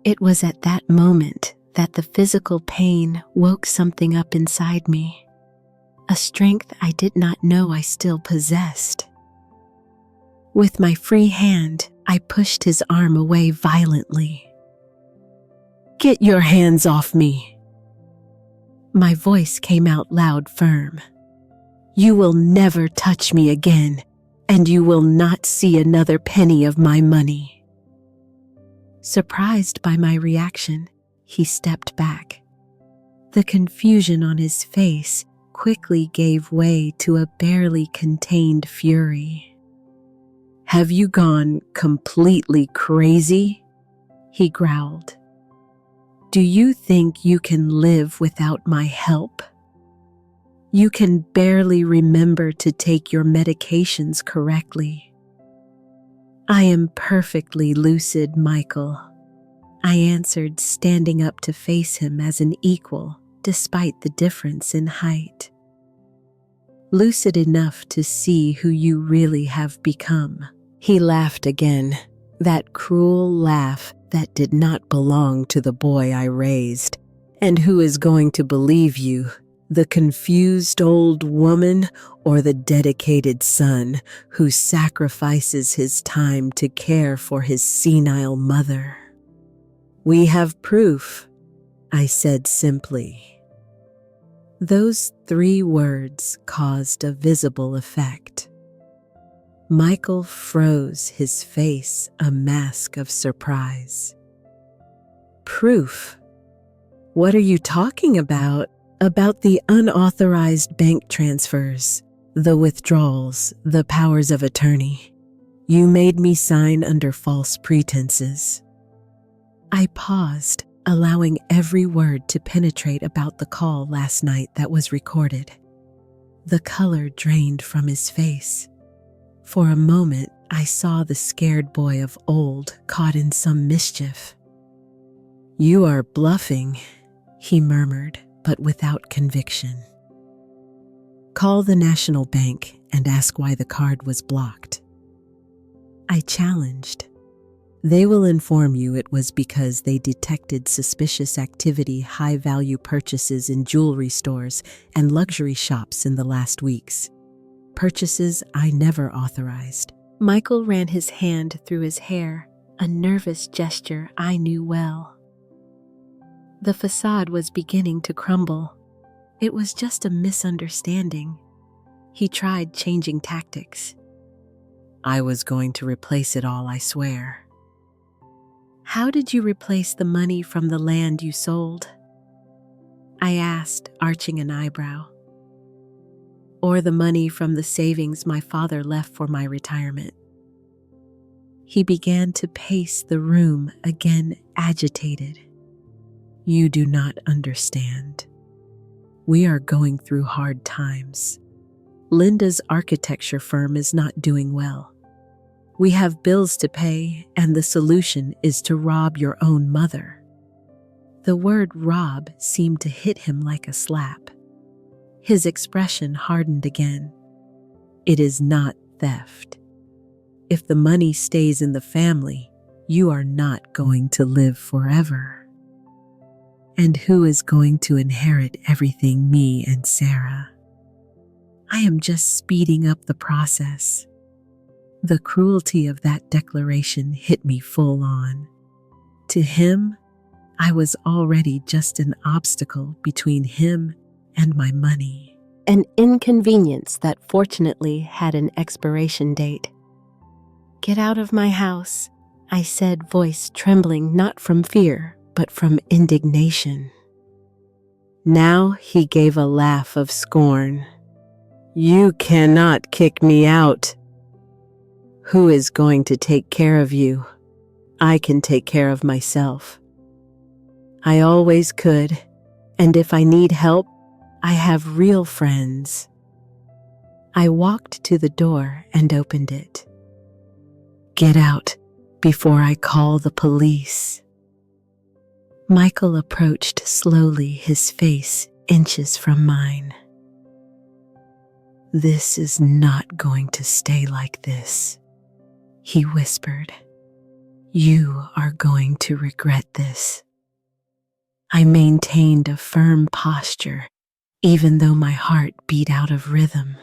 It was at that moment that the physical pain woke something up inside me, a strength I did not know I still possessed. With my free hand, I pushed his arm away violently. Get your hands off me. My voice came out loud, firm. You will never touch me again, and you will not see another penny of my money. Surprised by my reaction, he stepped back. The confusion on his face quickly gave way to a barely contained fury. Have you gone completely crazy? He growled. Do you think you can live without my help? You can barely remember to take your medications correctly. I am perfectly lucid, Michael, I answered, standing up to face him as an equal, despite the difference in height. Lucid enough to see who you really have become. He laughed again, that cruel laugh that did not belong to the boy I raised. And who is going to believe you, the confused old woman or the dedicated son who sacrifices his time to care for his senile mother? We have proof, I said simply. Those 3 words caused a visible effect. Michael froze, his face a mask of surprise. Proof? What are you talking about? About the unauthorized bank transfers, the withdrawals, the powers of attorney. You made me sign under false pretenses. I paused, allowing every word to penetrate about the call last night that was recorded. The color drained from his face. For a moment, I saw the scared boy of old caught in some mischief. You are bluffing, he murmured, but without conviction. Call the National Bank and ask why the card was blocked. I challenged. They will inform you it was because they detected suspicious activity, high-value purchases in jewelry stores and luxury shops in the last weeks. Purchases I never authorized. Michael ran his hand through his hair, a nervous gesture I knew well. The facade was beginning to crumble. It was just a misunderstanding. He tried changing tactics. I was going to replace it all, I swear. How did you replace the money from the land you sold? I asked, arching an eyebrow. Or the money from the savings my father left for my retirement. He began to pace the room again, agitated. You do not understand. We are going through hard times. Linda's architecture firm is not doing well. We have bills to pay, and the solution is to rob your own mother. The word rob seemed to hit him like a slap. His expression hardened again. It is not theft. If the money stays in the family, you are not going to live forever. And who is going to inherit everything, me and Sarah? I am just speeding up the process. The cruelty of that declaration hit me full on. To him, I was already just an obstacle between him and my money. An inconvenience that fortunately had an expiration date. Get out of my house, I said, voice trembling not from fear, but from indignation. Now he gave a laugh of scorn. You cannot kick me out. Who is going to take care of you? I can take care of myself. I always could, and if I need help, I have real friends. I walked to the door and opened it. Get out before I call the police. Michael approached slowly, his face inches from mine. This is not going to stay like this, he whispered. You are going to regret this. I maintained a firm posture, even though my heart beat out of rhythm.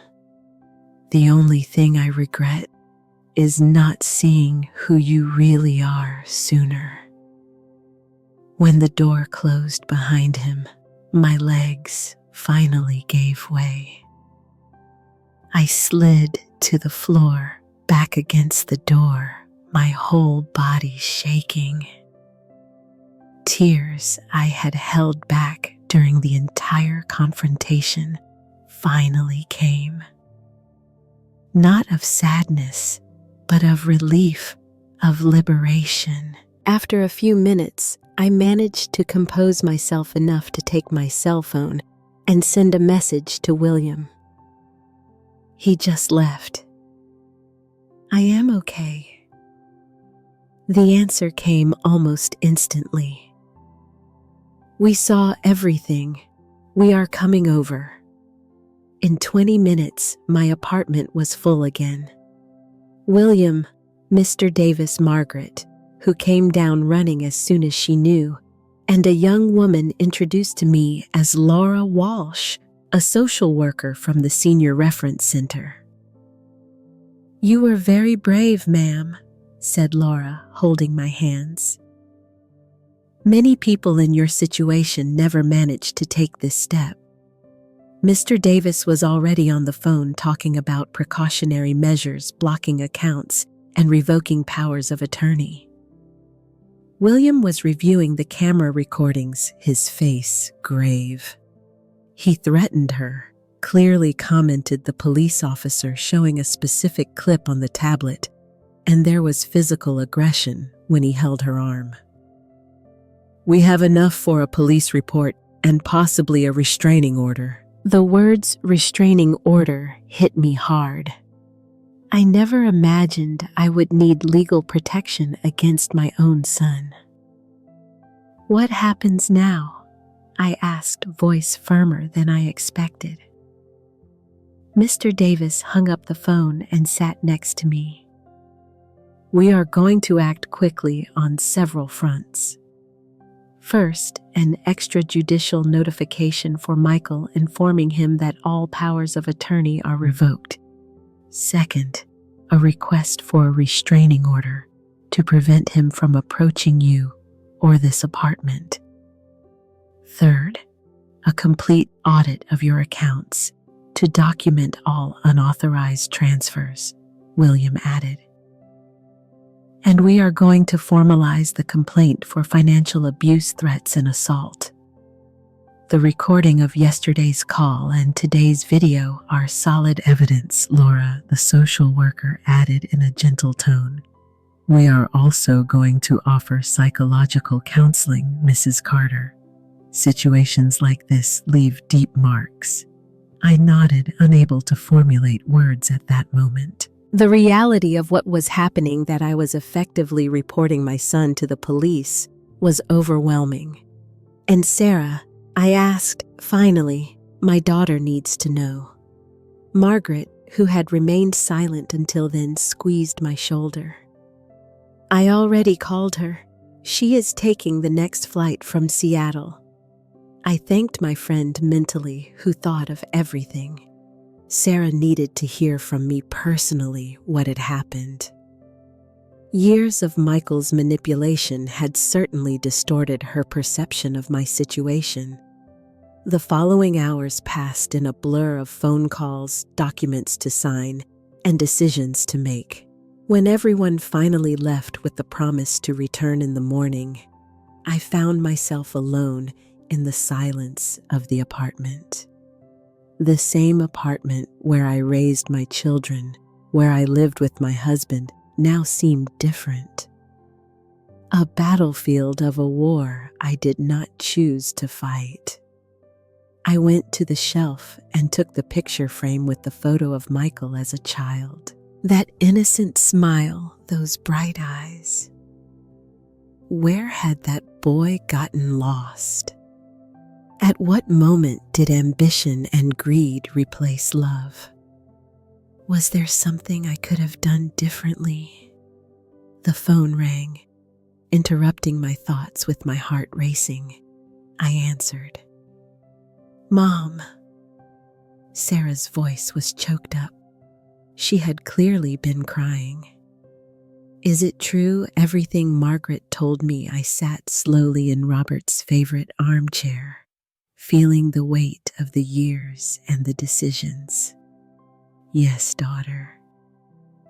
The only thing I regret is not seeing who you really are sooner. When the door closed behind him, my legs finally gave way. I slid to the floor, back against the door, my whole body shaking. Tears I had held back during the entire confrontation finally came. Not of sadness, but of relief, of liberation. After a few minutes, I managed to compose myself enough to take my cell phone and send a message to William. He just left. I am okay. The answer came almost instantly. We saw everything. We are coming over. In 20 minutes, my apartment was full again. William, Mr. Davis, Margaret, who came down running as soon as she knew, and a young woman introduced to me as Laura Walsh, a social worker from the Senior Reference Center. You were very brave, ma'am, said Laura, holding my hands. Many people in your situation never managed to take this step. Mr. Davis was already on the phone talking about precautionary measures, blocking accounts, and revoking powers of attorney. William was reviewing the camera recordings, his face grave. He threatened her, clearly commented the police officer, showing a specific clip on the tablet, and there was physical aggression when he held her arm. We have enough for a police report and possibly a restraining order. The words restraining order hit me hard. I never imagined I would need legal protection against my own son. What happens now? I asked, voice firmer than I expected. Mr. Davis hung up the phone and sat next to me. We are going to act quickly on several fronts. First, an extrajudicial notification for Michael informing him that all powers of attorney are revoked. Second, a request for a restraining order to prevent him from approaching you or this apartment. Third, a complete audit of your accounts to document all unauthorized transfers, William added. And we are going to formalize the complaint for financial abuse, threats, and assault. The recording of yesterday's call and today's video are solid evidence, Laura, the social worker added in a gentle tone. We are also going to offer psychological counseling, Mrs. Carter. Situations like this leave deep marks. I nodded, unable to formulate words at that moment. The reality of what was happening, that I was effectively reporting my son to the police, was overwhelming. And Sarah, I asked, finally, my daughter needs to know. Margaret, who had remained silent until then, squeezed my shoulder. I already called her. She is taking the next flight from Seattle. I thanked my friend mentally, who thought of everything. Sarah needed to hear from me personally what had happened. Years of Michael's manipulation had certainly distorted her perception of my situation. The following hours passed in a blur of phone calls, documents to sign, and decisions to make. When everyone finally left with the promise to return in the morning, I found myself alone in the silence of the apartment. The same apartment where I raised my children, where I lived with my husband, now seemed different. A battlefield of a war I did not choose to fight. I went to the shelf and took the picture frame with the photo of Michael as a child. That innocent smile, those bright eyes. Where had that boy gotten lost? At what moment did ambition and greed replace love? Was there something I could have done differently? The phone rang, interrupting my thoughts with my heart racing. I answered. Mom. Sarah's voice was choked up. She had clearly been crying. Is it true, everything Margaret told me? I sat slowly in Robert's favorite armchair, feeling the weight of the years and the decisions. Yes, daughter,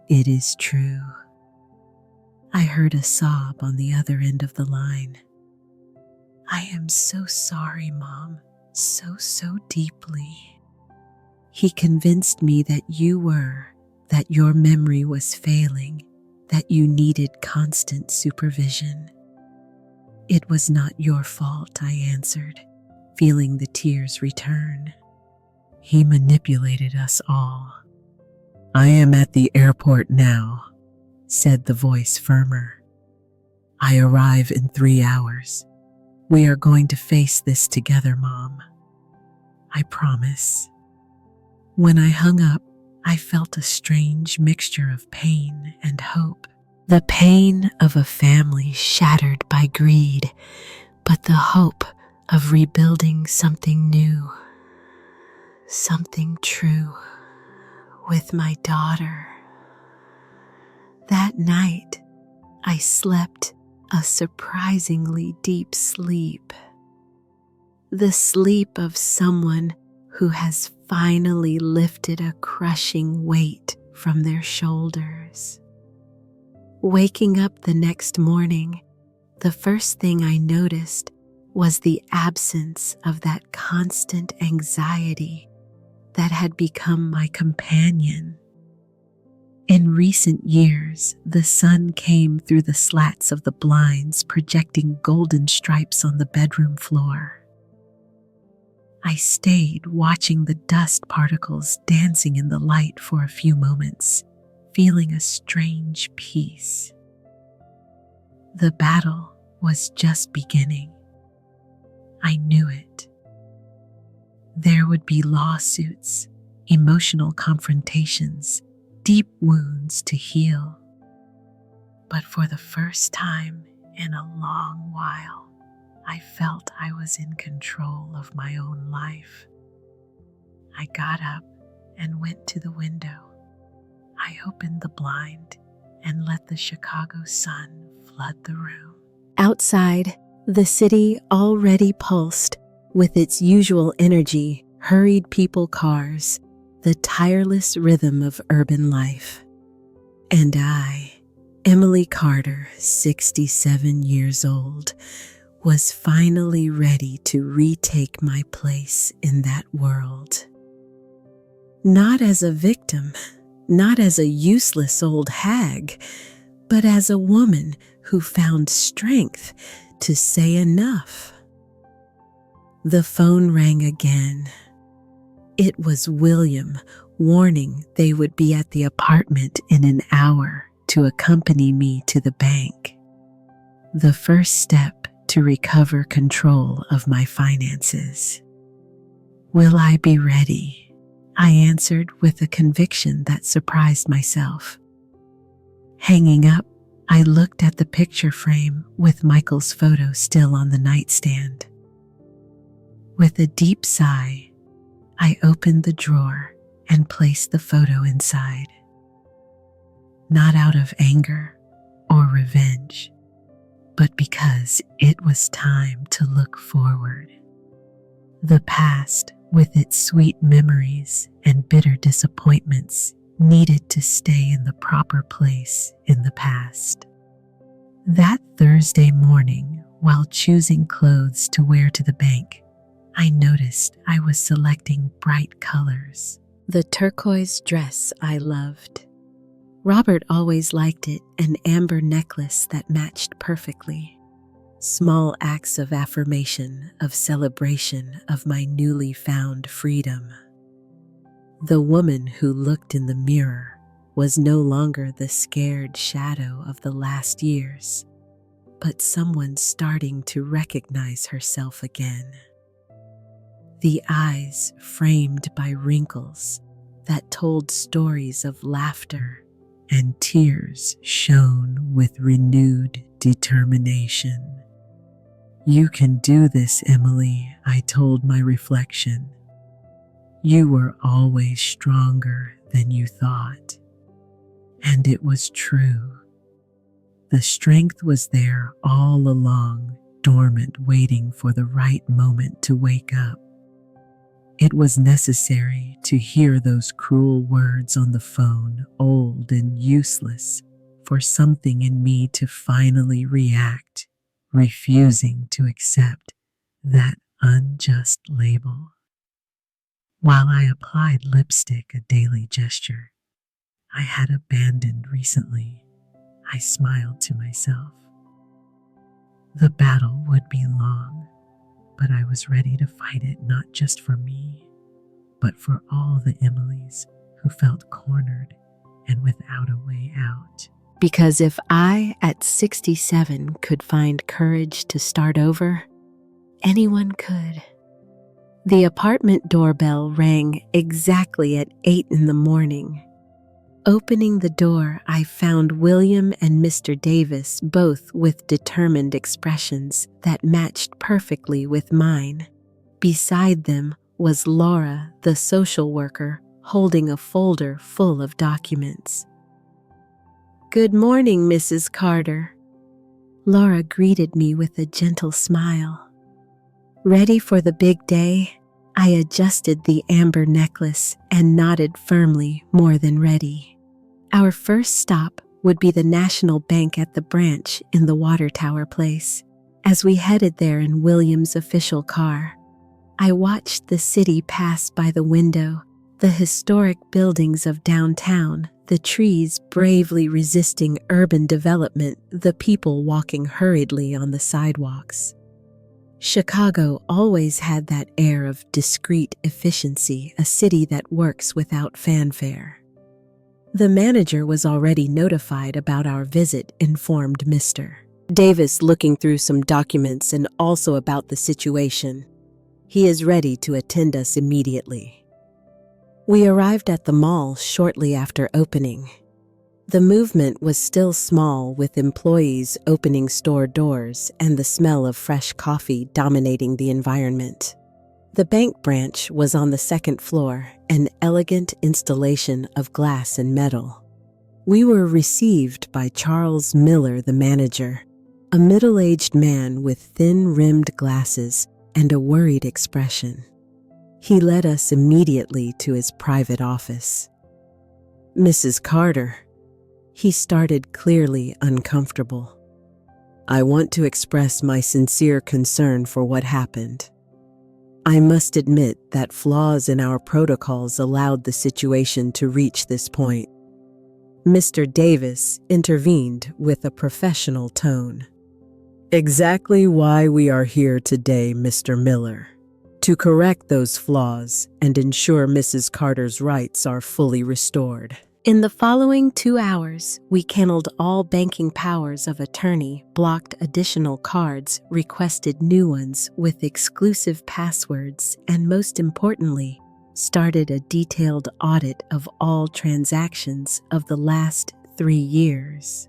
it is true. I heard a sob on the other end of the line. I am so sorry, Mom, so deeply. He convinced me that your memory was failing, that you needed constant supervision. It was not your fault, I answered, feeling the tears return. He manipulated us all. I am at the airport now, said the voice firmer. I arrive in 3 hours. We are going to face this together, Mom. I promise. When I hung up, I felt a strange mixture of pain and hope. The pain of a family shattered by greed, but the hope of rebuilding something new, something true with my daughter. That night, I slept a surprisingly deep sleep. The sleep of someone who has finally lifted a crushing weight from their shoulders. Waking up the next morning, the first thing I noticed was the absence of that constant anxiety that had become my companion. In recent years, the sun came through the slats of the blinds, projecting golden stripes on the bedroom floor. I stayed watching the dust particles dancing in the light for a few moments, feeling a strange peace. The battle was just beginning. I knew it. There would be lawsuits, emotional confrontations, deep wounds to heal. But for the first time in a long while, I felt I was in control of my own life. I got up and went to the window. I opened the blind and let the Chicago sun flood the room. Outside, the city already pulsed with its usual energy, hurried people cars, the tireless rhythm of urban life. And I, Emily Carter, 67 years old, was finally ready to retake my place in that world. Not as a victim, not as a useless old hag, but as a woman who found strength to say enough. The phone rang again. It was William, warning they would be at the apartment in an hour to accompany me to the bank. The first step to recover control of my finances. Will I be ready? I answered with a conviction that surprised myself. Hanging up, I looked at the picture frame with Michael's photo still on the nightstand. With a deep sigh, I opened the drawer and placed the photo inside. Not out of anger or revenge, but because it was time to look forward. The past, with its sweet memories and bitter disappointments, needed to stay in the proper place in the past. That Thursday morning, while choosing clothes to wear to the bank, I noticed I was selecting bright colors. The turquoise dress I loved. Robert always liked it, an amber necklace that matched perfectly. Small acts of affirmation, of celebration of my newly found freedom. The woman who looked in the mirror was no longer the scared shadow of the last years, but someone starting to recognize herself again. The eyes framed by wrinkles that told stories of laughter and tears shone with renewed determination. You can do this, Emily, I told my reflection. You were always stronger than you thought. And it was true. The strength was there all along, dormant, waiting for the right moment to wake up. It was necessary to hear those cruel words on the phone, old and useless, for something in me to finally react, refusing to accept that unjust label. While I applied lipstick, a daily gesture I had abandoned recently, I smiled to myself. The battle would be long, but I was ready to fight it, not just for me, but for all the Emilys who felt cornered and without a way out. Because if I, at 67, could find courage to start over, anyone could. The apartment doorbell rang exactly at 8 in the morning. Opening the door, I found William and Mr. Davis, both with determined expressions that matched perfectly with mine. Beside them was Laura, the social worker, holding a folder full of documents. "Good morning, Mrs. Carter." Laura greeted me with a gentle smile. Ready for the big day? I adjusted the amber necklace and nodded firmly, more than ready. Our first stop would be the National Bank at the branch in the Water Tower Place. As we headed there in William's official car, I watched the city pass by the window, the historic buildings of downtown, the trees bravely resisting urban development, the people walking hurriedly on the sidewalks. Chicago always had that air of discreet efficiency, a city that works without fanfare. The manager was already notified about our visit, informed Mr. Davis, looking through some documents and also about the situation. He is ready to attend us immediately. We arrived at the mall shortly after opening. The movement was still small, with employees opening store doors and the smell of fresh coffee dominating the environment. The bank branch was on the second floor, an elegant installation of glass and metal. We were received by Charles Miller, the manager, a middle-aged man with thin-rimmed glasses and a worried expression. He led us immediately to his private office. "Mrs. Carter," he started, clearly uncomfortable. "I want to express my sincere concern for what happened. I must admit that flaws in our protocols allowed the situation to reach this point." Mr. Davis intervened with a professional tone. "Exactly why we are here today, Mr. Miller. To correct those flaws and ensure Mrs. Carter's rights are fully restored." In the following 2 hours, we kennelled all banking powers of attorney, blocked additional cards, requested new ones with exclusive passwords, and most importantly, started a detailed audit of all transactions of the last 3 years.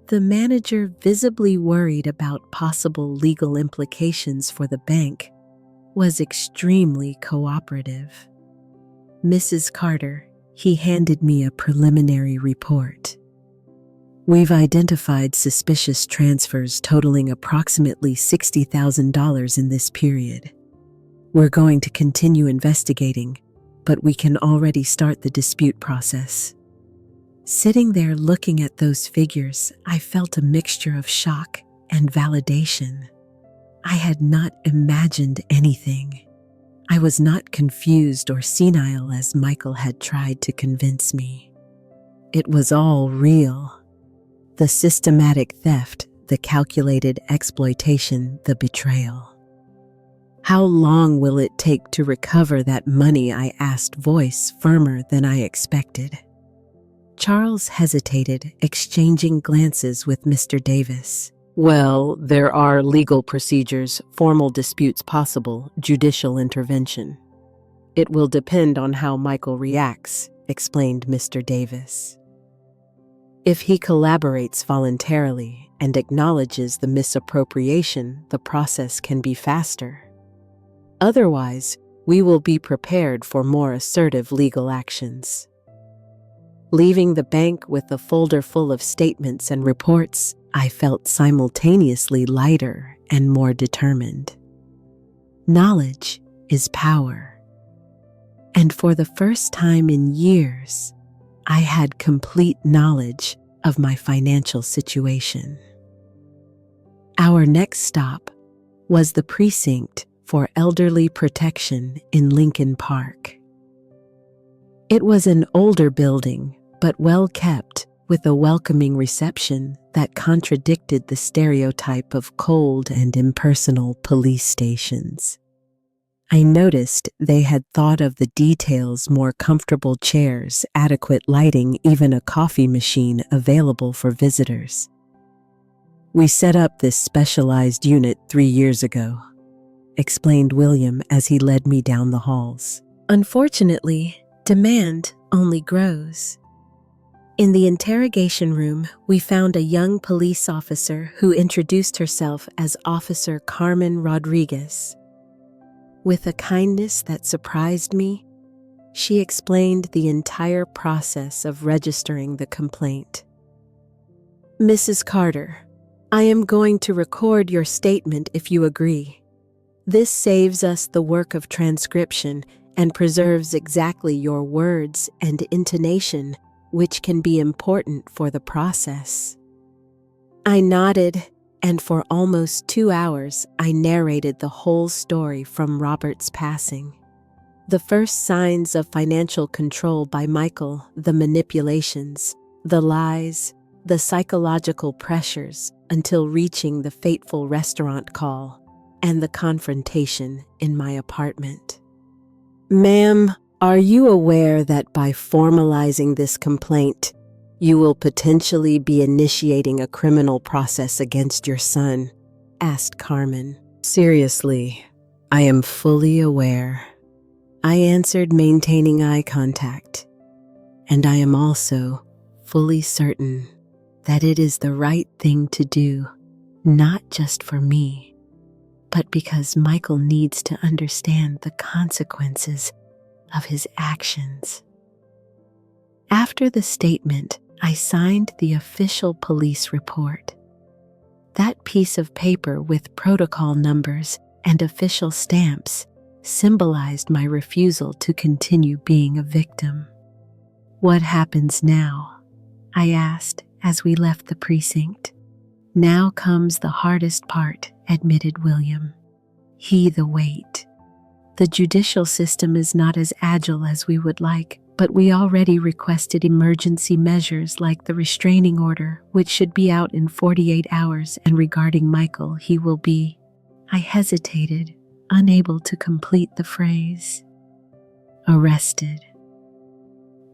The manager, visibly worried about possible legal implications for the bank, was extremely cooperative. "Mrs. Carter," he handed me a preliminary report. "We've identified suspicious transfers totaling approximately $60,000 in this period. We're going to continue investigating, but we can already start the dispute process." Sitting there looking at those figures, I felt a mixture of shock and validation. I had not imagined anything. I was not confused or senile as Michael had tried to convince me. It was all real. The systematic theft, the calculated exploitation, the betrayal. "How long will it take to recover that money?" I asked, voice firmer than I expected. Charles hesitated, exchanging glances with Mr. Davis. "Well, there are legal procedures, formal disputes possible, judicial intervention. It will depend on how Michael reacts," explained Mr. Davis. "If he collaborates voluntarily and acknowledges the misappropriation, the process can be faster. Otherwise, we will be prepared for more assertive legal actions." Leaving the bank with a folder full of statements and reports, I felt simultaneously lighter and more determined. Knowledge is power. And for the first time in years, I had complete knowledge of my financial situation. Our next stop was the precinct for elderly protection in Lincoln Park. It was an older building, but well kept, with a welcoming reception that contradicted the stereotype of cold and impersonal police stations. I noticed they had thought of the details: more comfortable chairs, adequate lighting, even a coffee machine available for visitors. "We set up this specialized unit 3 years ago," explained William as he led me down the halls. "Unfortunately, demand only grows." In the interrogation room, we found a young police officer who introduced herself as Officer Carmen Rodriguez. With a kindness that surprised me, she explained the entire process of registering the complaint. "Mrs. Carter, I am going to record your statement if you agree. This saves us the work of transcription and preserves exactly your words and intonation, which can be important for the process." I nodded, and for almost 2 hours I narrated the whole story from Robert's passing. The first signs of financial control by Michael, the manipulations, the lies, the psychological pressures, until reaching the fateful restaurant call and the confrontation in my apartment. "Ma'am, are you aware that by formalizing this complaint, you will potentially be initiating a criminal process against your son?" asked Carmen. "Seriously, I am fully aware," I answered, maintaining eye contact. "And I am also fully certain that it is the right thing to do, not just for me, but because Michael needs to understand the consequences of his actions. After the statement, I signed the official police report. That piece of paper with protocol numbers and official stamps symbolized my refusal to continue being a victim. "What happens now?" I asked as we left the precinct. "Now comes the hardest part," admitted William. "He the wait. The judicial system is not as agile as we would like, but we already requested emergency measures like the restraining order, which should be out in 48 hours, and regarding Michael, he will be—" I hesitated, unable to complete the phrase. "Arrested."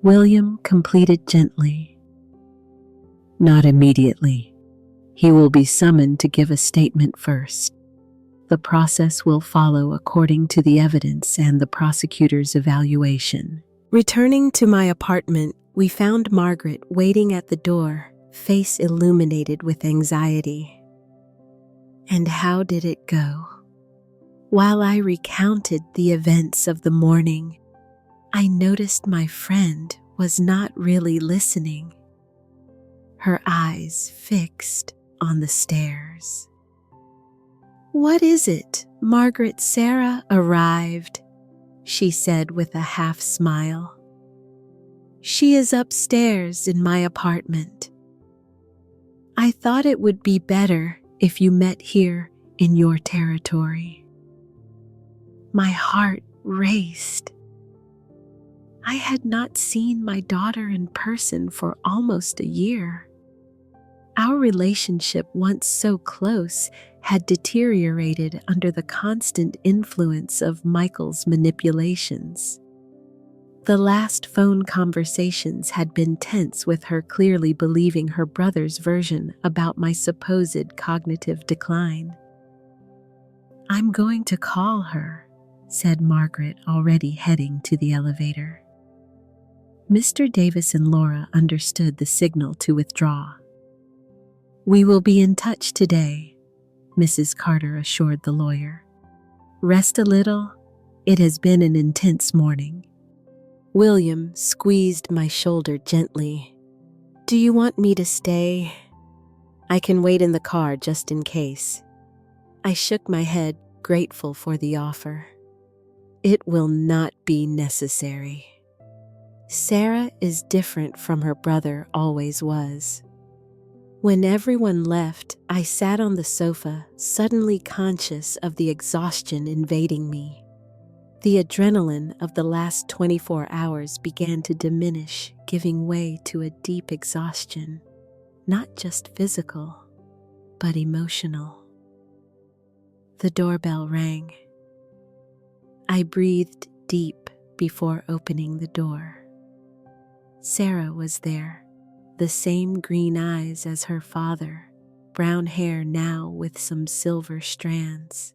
William completed gently. "Not immediately. He will be summoned to give a statement first. The process will follow according to the evidence and the prosecutor's evaluation." Returning to my apartment, we found Margaret waiting at the door, face illuminated with anxiety. "And how did it go?" While I recounted the events of the morning, I noticed my friend was not really listening, her eyes fixed on the stairs. "What is it, Margaret? Sarah arrived," she said with a half smile. "She is upstairs in my apartment. I thought it would be better if you met here in your territory." My heart raced. I had not seen my daughter in person for almost a year. Our relationship, once so close, had deteriorated under the constant influence of Michael's manipulations. The last phone conversations had been tense, with her clearly believing her brother's version about my supposed cognitive decline. "I'm going to call her," said Margaret, already heading to the elevator. Mr. Davis and Laura understood the signal to withdraw. "We will be in touch today," Mrs. Carter assured the lawyer. "Rest a little. It has been an intense morning." William squeezed my shoulder gently. "Do you want me to stay? I can wait in the car just in case." I shook my head, grateful for the offer. "It will not be necessary. Sarah is different from her brother always was." When everyone left, I sat on the sofa, suddenly conscious of the exhaustion invading me. The adrenaline of the last 24 hours began to diminish, giving way to a deep exhaustion, not just physical, but emotional. The doorbell rang. I breathed deep before opening the door. Sarah was there, the same green eyes as her father, brown hair now with some silver strands.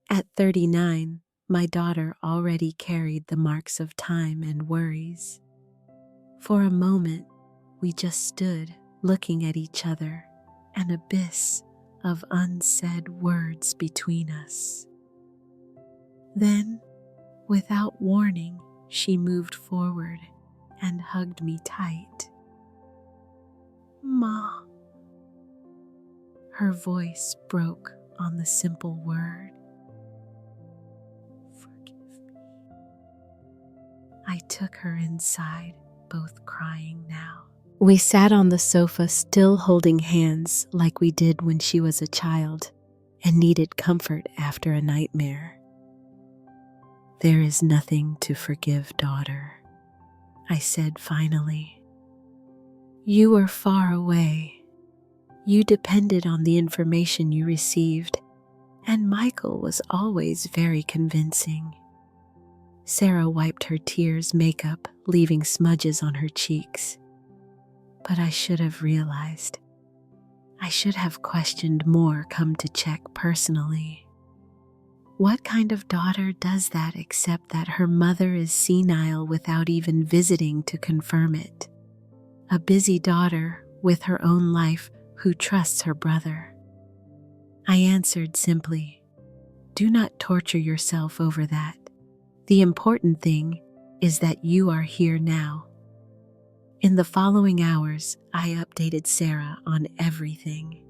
At 39, my daughter already carried the marks of time and worries. For a moment, we just stood looking at each other, an abyss of unsaid words between us. Then, without warning, she moved forward and hugged me tight. "Ma." Her voice broke on the simple word. "Forgive me." I took her inside, both crying now. We sat on the sofa, still holding hands like we did when she was a child and needed comfort after a nightmare. "There is nothing to forgive, daughter," I said finally. "You were far away. You depended on the information you received, and Michael was always very convincing." Sarah wiped her tears makeup, leaving smudges on her cheeks. "But I should have realized. I should have questioned more, come to check personally. What kind of daughter does that, except that her mother is senile without even visiting to confirm it? a busy daughter with her own life who trusts her brother. I answered simply, "Do not torture yourself over that. The important thing is that you are here now." In the following hours, I updated Sarah on everything.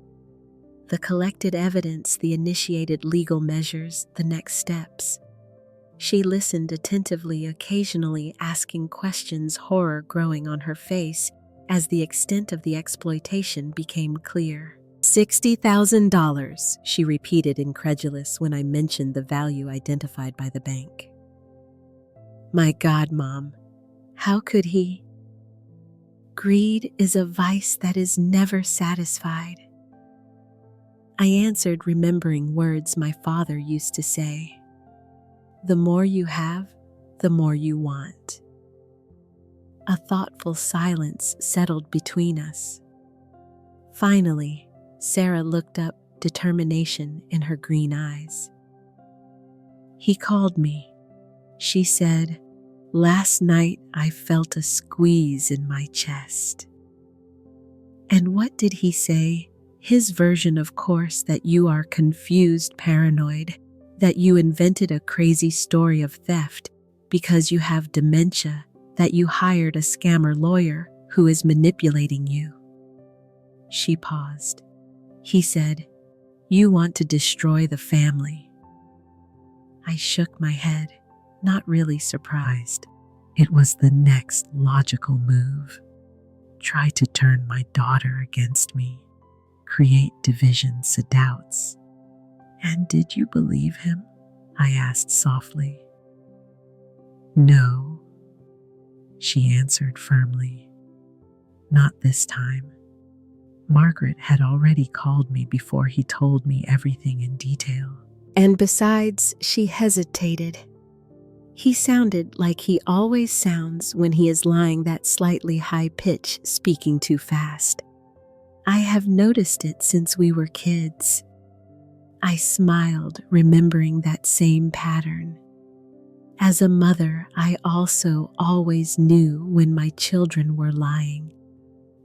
The collected evidence, the initiated legal measures, the next steps. She listened attentively, occasionally asking questions, horror growing on her face as the extent of the exploitation became clear. $60,000, she repeated, incredulous when I mentioned the value identified by the bank. My God, Mom, how could he? Greed is a vice that is never satisfied. I answered, remembering words my father used to say. The more you have, the more you want. A thoughtful silence settled between us. Finally, Sarah looked up, determination in her green eyes. He called me. She said, "Last night I felt a squeeze in my chest." And what did he say? His version, of course, that you are confused, paranoid, that you invented a crazy story of theft because you have dementia, that you hired a scammer lawyer who is manipulating you. She paused. He said, "You want to destroy the family." I shook my head, not really surprised. It was the next logical move. Try to turn my daughter against me, create divisions, doubts. And did you believe him? I asked softly. No, she answered firmly. Not this time. Margaret had already called me before he told me everything in detail. And besides, she hesitated. He sounded like he always sounds when he is lying, that slightly high pitch, speaking too fast. I have noticed it since we were kids. I smiled, remembering that same pattern. As a mother, I also always knew when my children were lying.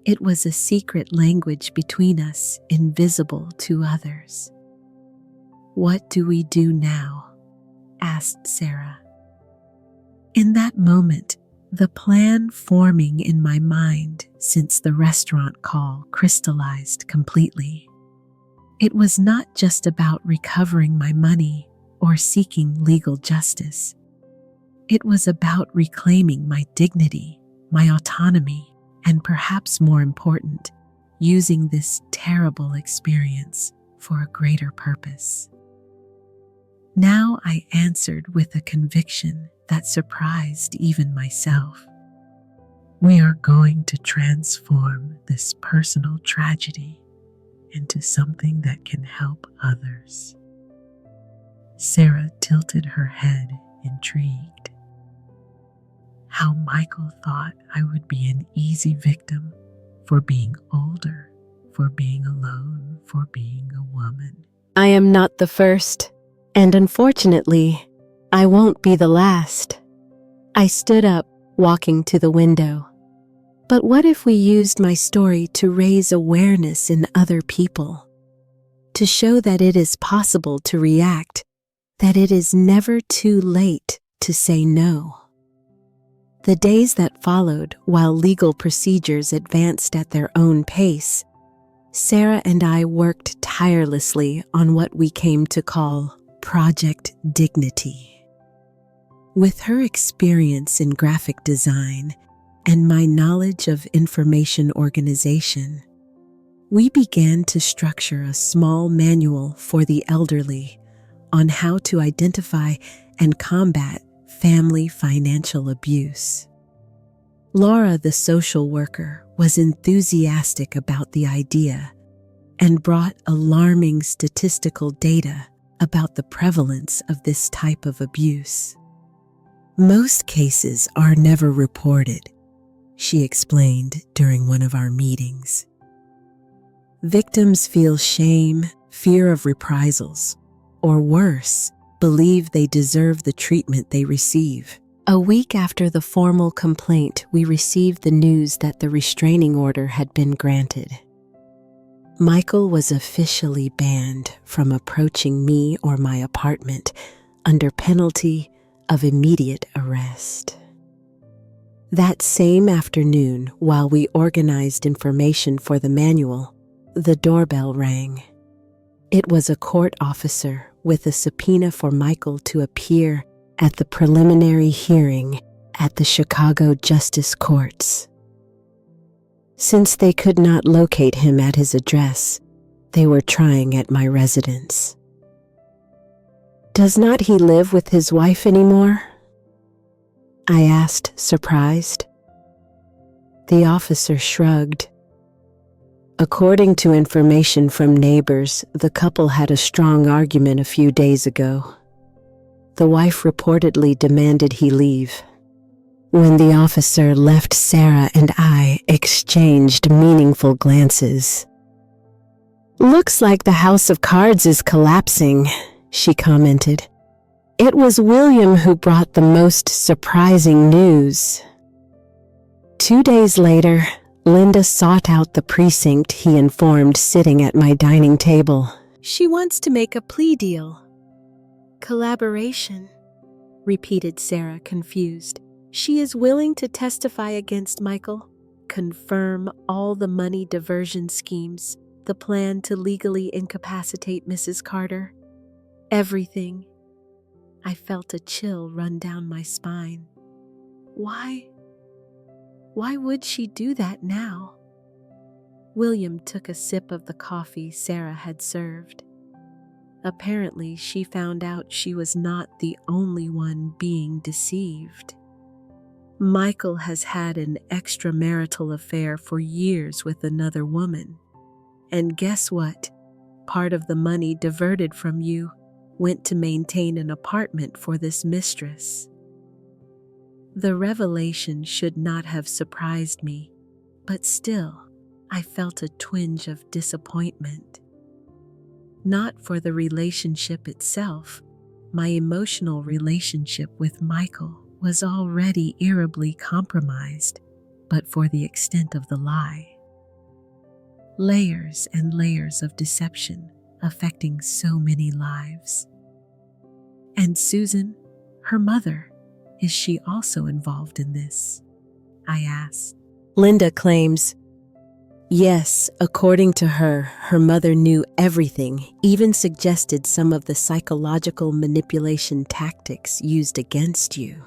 It was a secret language between us, invisible to others. What do we do now? Asked Sarah. In that moment, the plan forming in my mind since the restaurant call crystallized completely. It was not just about recovering my money or seeking legal justice. It was about reclaiming my dignity, my autonomy, and perhaps more important, using this terrible experience for a greater purpose. Now I answered with a conviction that surprised even myself. We are going to transform this personal tragedy into something that can help others. Sarah tilted her head, intrigued. How Michael thought I would be an easy victim for being older, for being alone, for being a woman. I am not the first, and unfortunately, I won't be the last. I stood up, walking to the window. But what if we used my story to raise awareness in other people? To show that it is possible to react, that it is never too late to say no. The days that followed, while legal procedures advanced at their own pace, Sarah and I worked tirelessly on what we came to call Project Dignity. With her experience in graphic design and my knowledge of information organization, we began to structure a small manual for the elderly on how to identify and combat family financial abuse. Laura, the social worker, was enthusiastic about the idea and brought alarming statistical data about the prevalence of this type of abuse. Most cases are never reported, she explained during one of our meetings. Victims feel shame, fear of reprisals, or worse, believe they deserve the treatment they receive. A week after the formal complaint, we received the news that the restraining order had been granted. Michael was officially banned from approaching me or my apartment under penalty of immediate arrest. That same afternoon, while we organized information for the manual, the doorbell rang. It was a court officer with a subpoena for Michael to appear at the preliminary hearing at the Chicago Justice Courts. Since they could not locate him at his address, they were trying at my residence. "Does not he live with his wife anymore?" I asked, surprised. The officer shrugged. According to information from neighbors, the couple had a strong argument a few days ago. The wife reportedly demanded he leave. When the officer left, Sarah and I exchanged meaningful glances. "Looks like the house of cards is collapsing," she commented. It was William who brought the most surprising news. 2 days later, Linda sought out the precinct he informed sitting at my dining table. "She wants to make a plea deal." "Collaboration," repeated Sarah, confused. "She is willing to testify against Michael, confirm all the money diversion schemes, the plan to legally incapacitate Mrs. Carter. Everything." I felt a chill run down my spine. Why would she do that now? William took a sip of the coffee Sarah had served. Apparently, she found out she was not the only one being deceived. Michael has had an extramarital affair for years with another woman. And guess what? Part of the money diverted from you went to maintain an apartment for this mistress. The revelation should not have surprised me, but still, I felt a twinge of disappointment. Not for the relationship itself. My emotional relationship with Michael was already irreparably compromised, but for the extent of the lie. Layers and layers of deception affecting so many lives. And Susan, her mother, is she also involved in this? I asked. Linda claims, yes, according to her, her mother knew everything, even suggested some of the psychological manipulation tactics used against you.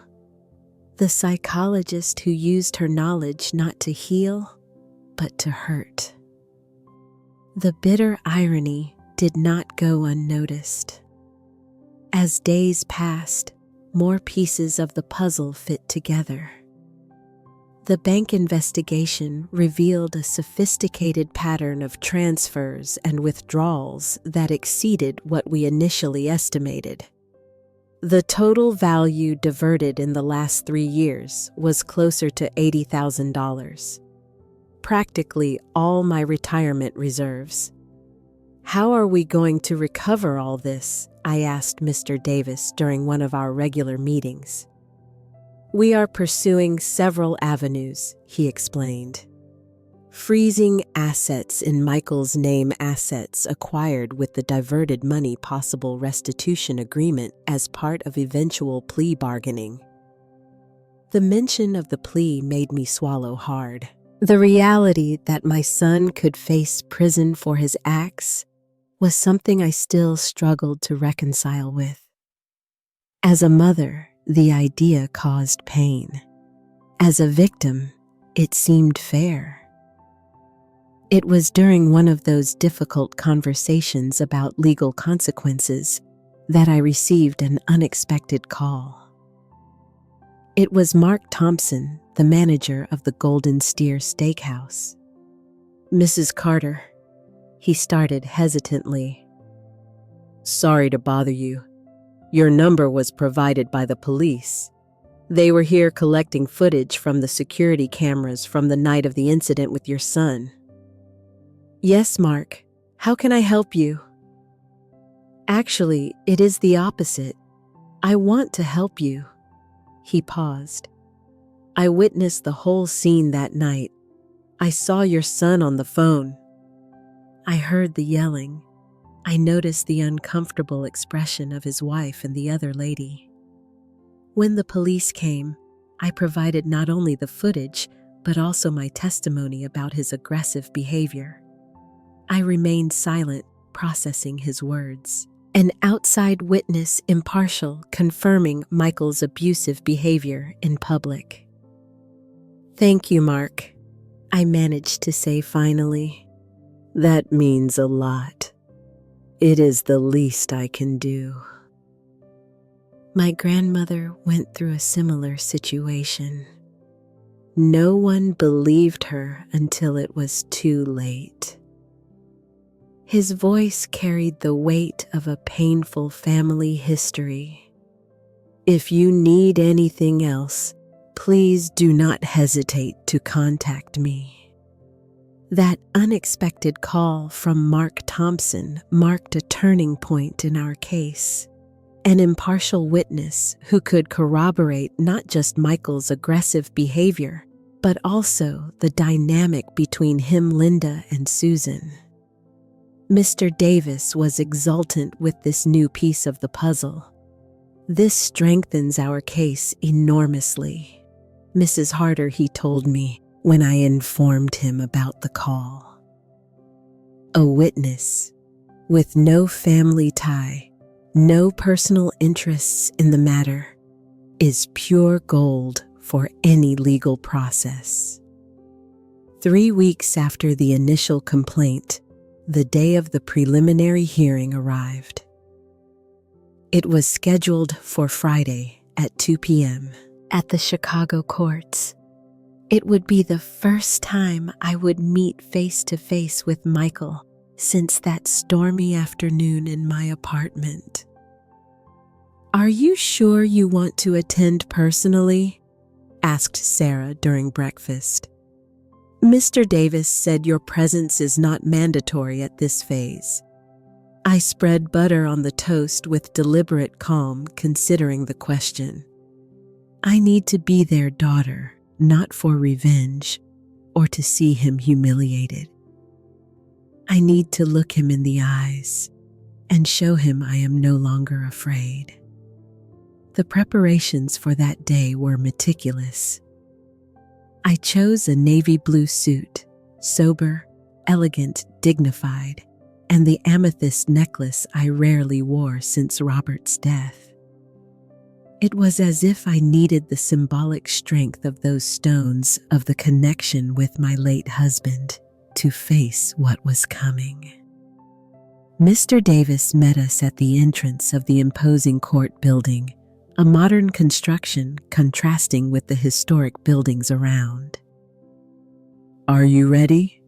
The psychologist who used her knowledge not to heal, but to hurt. The bitter irony did not go unnoticed. As days passed, more pieces of the puzzle fit together. The bank investigation revealed a sophisticated pattern of transfers and withdrawals that exceeded what we initially estimated. The total value diverted in the last 3 years was closer to $80,000. Practically all my retirement reserves. How are we going to recover all this? I asked Mr. Davis during one of our regular meetings. We are pursuing several avenues, he explained. Freezing assets in Michael's name, assets acquired with the diverted money, possible restitution agreement as part of eventual plea bargaining. The mention of the plea made me swallow hard. The reality that my son could face prison for his acts was something I still struggled to reconcile with. As a mother, the idea caused pain. As a victim, it seemed fair. It was during one of those difficult conversations about legal consequences that I received an unexpected call. It was Mark Thompson, the manager of the Golden Steer Steakhouse. Mrs. Carter, he started hesitantly. Sorry to bother you. Your number was provided by the police. They were here collecting footage from the security cameras from the night of the incident with your son. Yes, Mark. How can I help you? Actually, it is the opposite. I want to help you. He paused. I witnessed the whole scene that night. I saw your son on the phone. I heard the yelling. I noticed the uncomfortable expression of his wife and the other lady. When the police came, I provided not only the footage, but also my testimony about his aggressive behavior. I remained silent, processing his words. An outside witness, impartial, confirming Michael's abusive behavior in public. Thank you, Mark, I managed to say finally. That means a lot. It is the least I can do. My grandmother went through a similar situation. No one believed her until it was too late. His voice carried the weight of a painful family history. If you need anything else, please do not hesitate to contact me. That unexpected call from Mark Thompson marked a turning point in our case. An impartial witness who could corroborate not just Michael's aggressive behavior, but also the dynamic between him, Linda, and Susan. Mr. Davis was exultant with this new piece of the puzzle. This strengthens our case enormously. Mrs. Harder, he told me when I informed him about the call. A witness with no family tie, no personal interests in the matter, is pure gold for any legal process. 3 weeks after the initial complaint, the day of the preliminary hearing arrived. It was scheduled for Friday at 2 p.m. at the Chicago courts. It would be the first time I would meet face to face with Michael since that stormy afternoon in my apartment. Are you sure you want to attend personally? Asked Sarah during breakfast. Mr. Davis said your presence is not mandatory at this phase. I spread butter on the toast with deliberate calm, considering the question. I need to be their daughter, not for revenge or to see him humiliated. I need to look him in the eyes and show him I am no longer afraid. The preparations for that day were meticulous. I chose a navy blue suit, sober, elegant, dignified, and the amethyst necklace I rarely wore since Robert's death. It was as if I needed the symbolic strength of those stones of the connection with my late husband to face what was coming. Mr. Davis met us at the entrance of the imposing court building, a modern construction contrasting with the historic buildings around. Are you ready?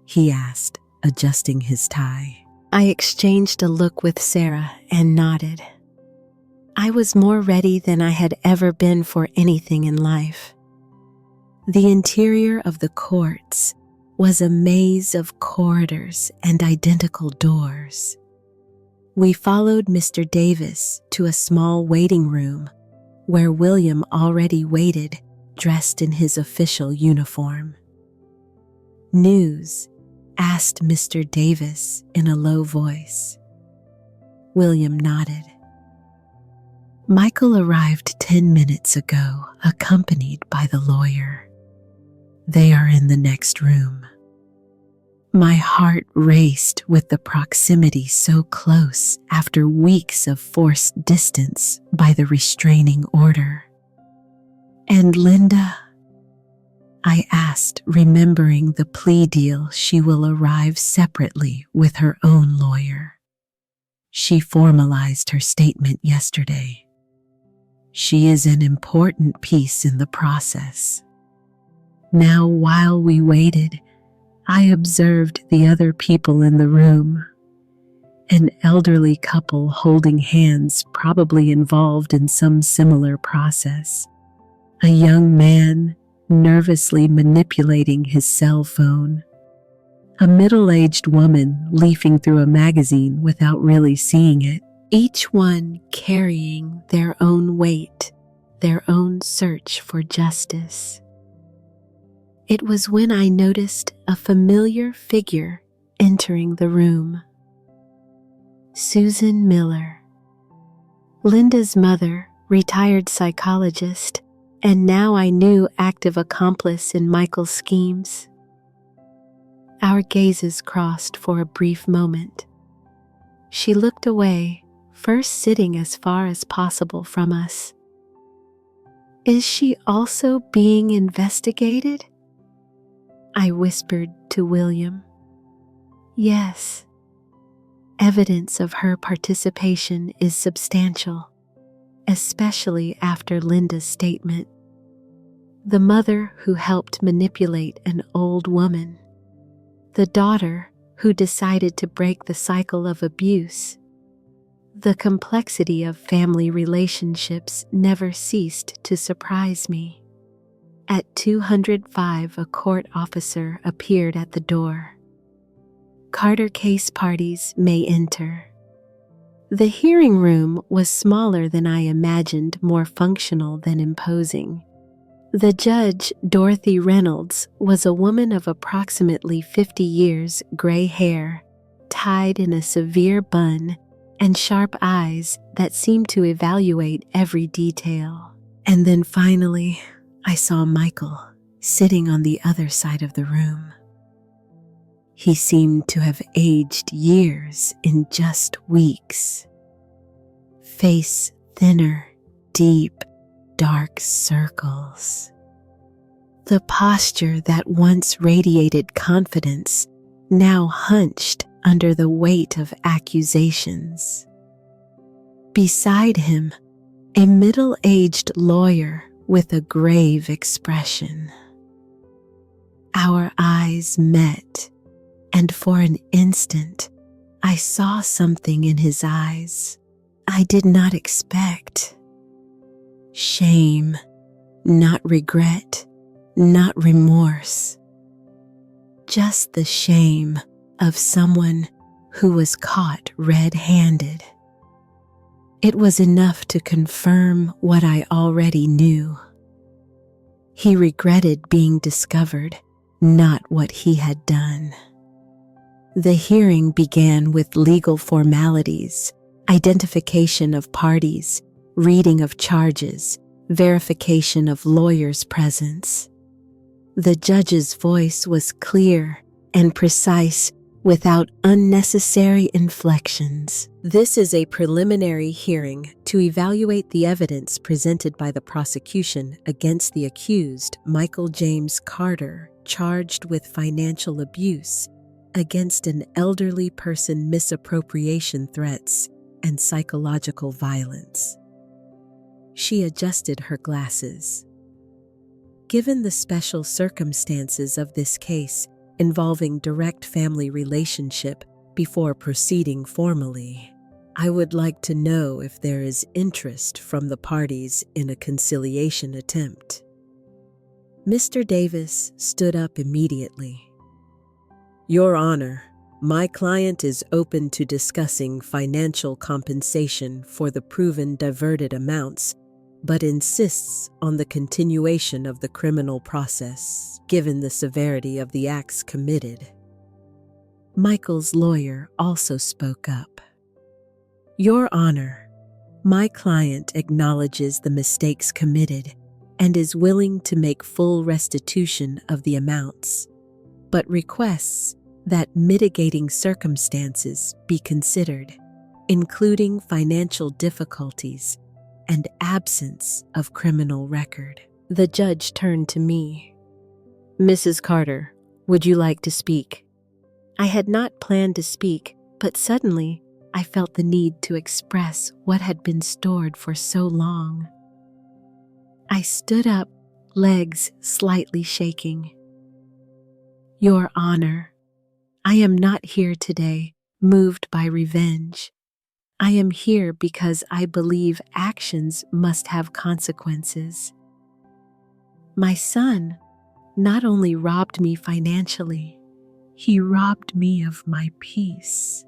He asked, adjusting his tie. I exchanged a look with Sarah and nodded. I was more ready than I had ever been for anything in life. The interior of the courts was a maze of corridors and identical doors. We followed Mr. Davis to a small waiting room where William already waited, dressed in his official uniform. News? Asked Mr. Davis in a low voice. William nodded. Michael arrived 10 minutes ago, accompanied by the lawyer. They are in the next room. My heart raced with the proximity so close after weeks of forced distance by the restraining order. And Linda? I asked, remembering the plea deal she will arrive separately with her own lawyer. She formalized her statement yesterday. She is an important piece in the process. Now, while we waited, I observed the other people in the room. An elderly couple holding hands, probably involved in some similar process. A young man nervously manipulating his cell phone. A middle-aged woman leafing through a magazine without really seeing it. Each one carrying their own weight, their own search for justice. It was when I noticed a familiar figure entering the room. Susan Miller, Linda's mother, retired psychologist, and now I knew active accomplice in Michael's schemes. Our gazes crossed for a brief moment. She looked away, first sitting as far as possible from us. Is she also being investigated? I whispered to William. Yes. Evidence of her participation is substantial, especially after Linda's statement. The mother who helped manipulate an old woman. The daughter who decided to break the cycle of abuse. The complexity of family relationships never ceased to surprise me. At 205, a court officer appeared at the door. Carter case parties may enter. The hearing room was smaller than I imagined, more functional than imposing. The judge, Dorothy Reynolds, was a woman of approximately 50 years, gray hair, tied in a severe bun, and sharp eyes that seemed to evaluate every detail. And then finally, I saw Michael sitting on the other side of the room. He seemed to have aged years in just weeks. Face thinner, deep, dark circles. The posture that once radiated confidence now hunched under the weight of accusations. Beside him, a middle-aged lawyer with a grave expression. Our eyes met, and for an instant, I saw something in his eyes I did not expect. Shame, not regret, not remorse. Just the shame of someone who was caught red-handed. It was enough to confirm what I already knew. He regretted being discovered, not what he had done. The hearing began with legal formalities, identification of parties, reading of charges, verification of lawyers' presence. The judge's voice was clear and precise without unnecessary inflections. This is a preliminary hearing to evaluate the evidence presented by the prosecution against the accused, Michael James Carter, charged with financial abuse against an elderly person, misappropriation threats, and psychological violence. She adjusted her glasses. Given the special circumstances of this case involving direct family relationship before proceeding formally, I would like to know if there is interest from the parties in a conciliation attempt. Mr. Davis stood up immediately. Your Honor, my client is open to discussing financial compensation for the proven diverted amounts, but insists on the continuation of the criminal process, given the severity of the acts committed. Michael's lawyer also spoke up. Your Honor, my client acknowledges the mistakes committed and is willing to make full restitution of the amounts, but requests that mitigating circumstances be considered, including financial difficulties and absence of criminal record. The judge turned to me. Mrs. Carter, would you like to speak? I had not planned to speak, but suddenly I felt the need to express what had been stored for so long. I stood up, legs slightly shaking. Your Honor, I am not here today moved by revenge. I am here because I believe actions must have consequences. My son not only robbed me financially, he robbed me of my peace,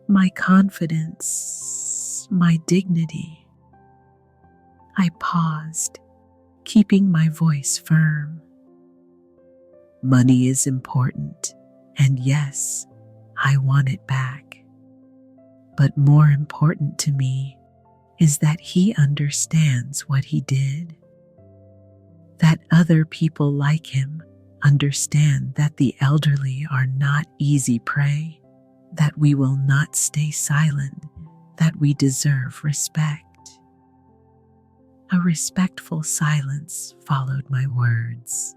my confidence, my dignity. I paused, keeping my voice firm. Money is important, and yes, I want it back. But more important to me is that he understands what he did. That other people like him understand that the elderly are not easy prey, that we will not stay silent, that we deserve respect. A respectful silence followed my words.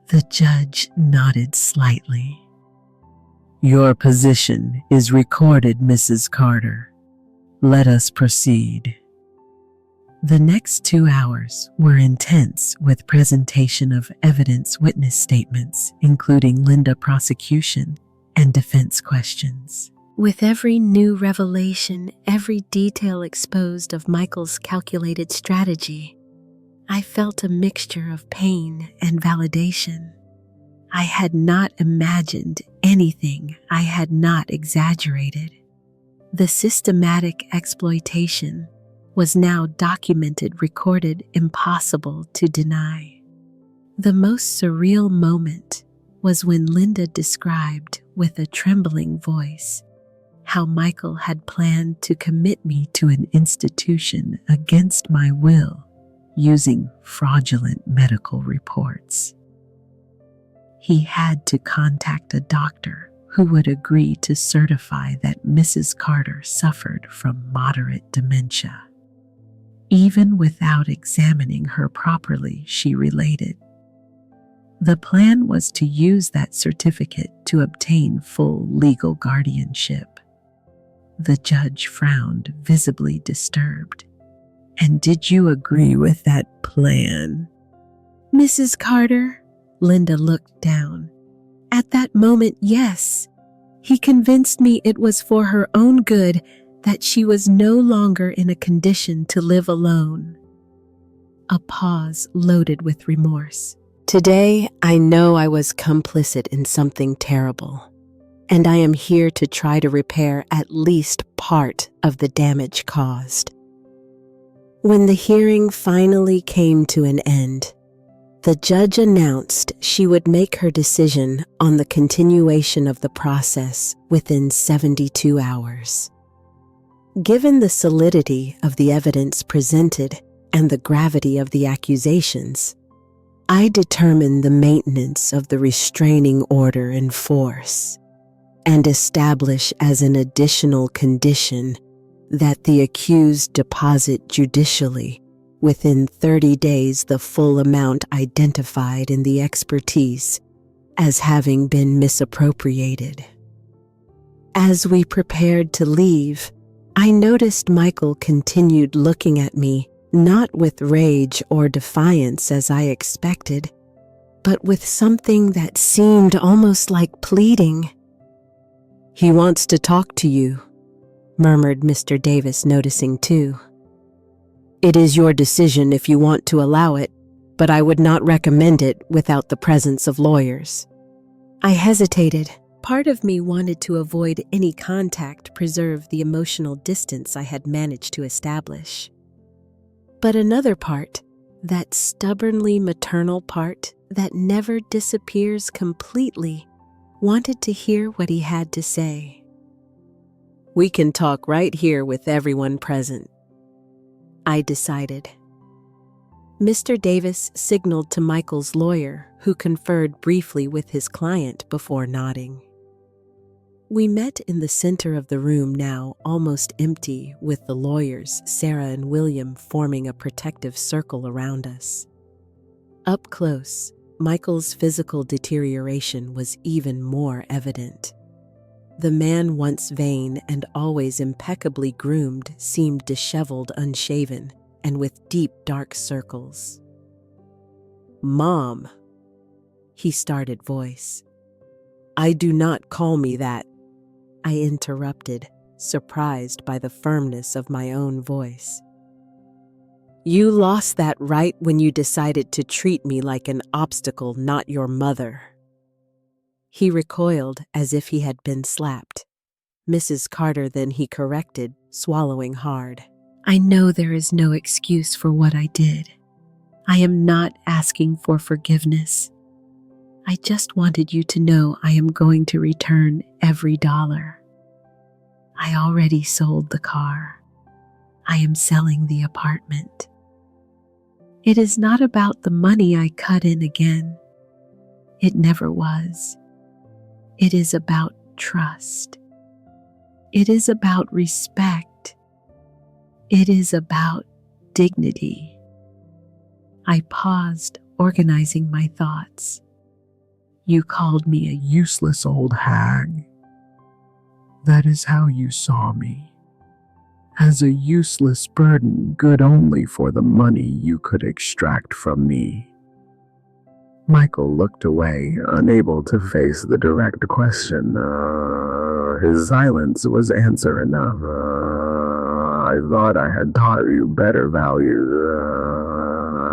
The judge nodded slightly. Your position is recorded, Mrs. Carter. Let us proceed. The next 2 hours were intense with presentation of evidence witness statements, including Linda prosecution and defense questions. With every new revelation, every detail exposed of Michael's calculated strategy, I felt a mixture of pain and validation. I had not imagined anything I had not exaggerated. The systematic exploitation was now documented, recorded, impossible to deny. The most surreal moment was when Linda described with a trembling voice how Michael had planned to commit me to an institution against my will using fraudulent medical reports. He had to contact a doctor who would agree to certify that Mrs. Carter suffered from moderate dementia. Even without examining her properly, she related. The plan was to use that certificate to obtain full legal guardianship. The judge frowned, visibly disturbed. And did you agree with that plan? Mrs. Carter? Linda looked down. At that moment, yes. He convinced me it was for her own good, that she was no longer in a condition to live alone. A pause loaded with remorse. Today, I know I was complicit in something terrible, and I am here to try to repair at least part of the damage caused. When the hearing finally came to an end, the judge announced she would make her decision on the continuation of the process within 72 hours. Given the solidity of the evidence presented and the gravity of the accusations, I determined the maintenance of the restraining order in force and establish as an additional condition that the accused deposit judicially within 30 days the full amount identified in the expertise as having been misappropriated. As we prepared to leave, I noticed Michael continued looking at me, not with rage or defiance as I expected, but with something that seemed almost like pleading. He wants to talk to you, murmured Mr. Davis, noticing too. It is your decision if you want to allow it, but I would not recommend it without the presence of lawyers. I hesitated. Part of me wanted to avoid any contact, preserve the emotional distance I had managed to establish. But another part, that stubbornly maternal part that never disappears completely, wanted to hear what he had to say. We can talk right here with everyone present, I decided. Mr. Davis signaled to Michael's lawyer, who conferred briefly with his client before nodding. We met in the center of the room, now almost empty, with the lawyers, Sarah and William, forming a protective circle around us. Up close, Michael's physical deterioration was even more evident. The man, once vain and always impeccably groomed, seemed disheveled, unshaven, and with deep, dark circles. Mom, he started voice. I do not call me that, I interrupted, surprised by the firmness of my own voice. You lost that right when you decided to treat me like an obstacle, not your mother. He recoiled as if he had been slapped. Mrs. Carter, then he corrected, swallowing hard. I know there is no excuse for what I did. I am not asking for forgiveness. I just wanted you to know I am going to return every dollar. I already sold the car. I am selling the apartment. It is not about the money I cut in again. It never was. It is about trust. It is about respect. It is about dignity. I paused, organizing my thoughts. You called me a Useless old hag. That is how you saw me. As a useless burden, good only for the money you could extract from me. Michael looked away, unable to face the direct question. His silence was answer enough. I thought I had taught you better values.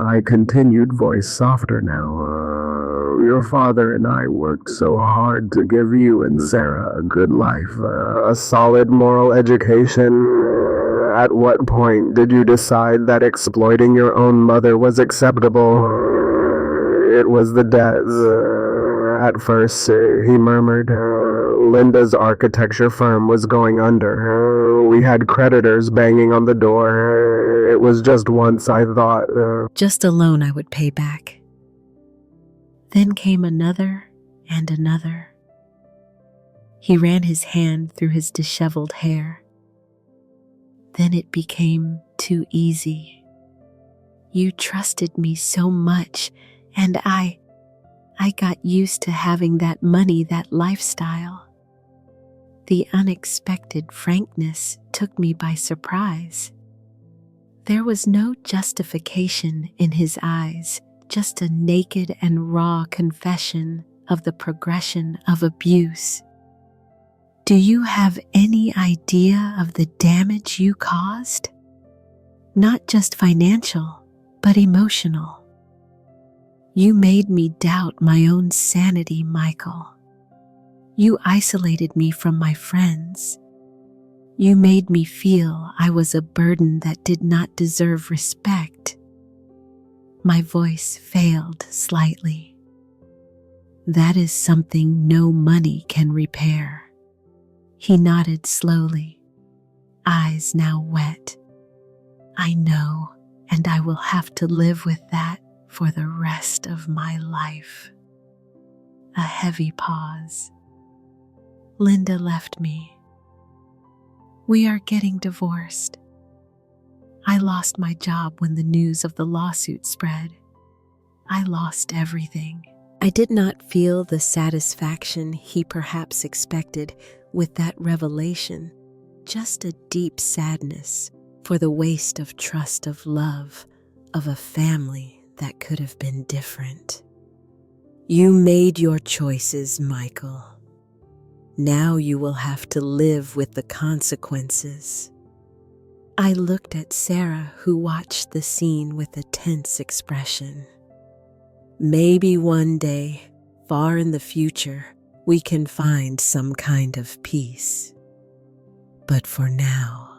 I continued, voice softer now. Your father and I worked so hard to give you and Sarah a good life, a solid moral education. At what point did you decide that exploiting your own mother was acceptable? It was the debts. At first, he murmured. Linda's architecture firm was going under. We had creditors banging on the door. It was just once I thought. Just a loan I would pay back. Then came another and another. He ran his hand through his disheveled hair. Then it became too easy. You trusted me so much, and I got used to having that money, that lifestyle. The unexpected frankness took me by surprise. There was no justification in his eyes, just a naked and raw confession of the progression of abuse. Do you have any idea of the damage you caused? Not just financial, but emotional. You made me doubt my own sanity, Michael. You isolated me from my friends. You made me feel I was a burden that did not deserve respect. My voice failed slightly. That is something no money can repair. He nodded slowly, eyes now wet. I know, and I will have to live with that for the rest of my life. A heavy pause. Linda left me. We are getting divorced. I lost my job when the news of the lawsuit spread. I lost everything. I did not feel the satisfaction he perhaps expected with that revelation, just a deep sadness for the waste of trust, of love, of a family that could have been different. You made your choices, Michael. Now you will have to live with the consequences. I looked at Sarah, who watched the scene with a tense expression. Maybe one day, far in the future, we can find some kind of peace. But for now,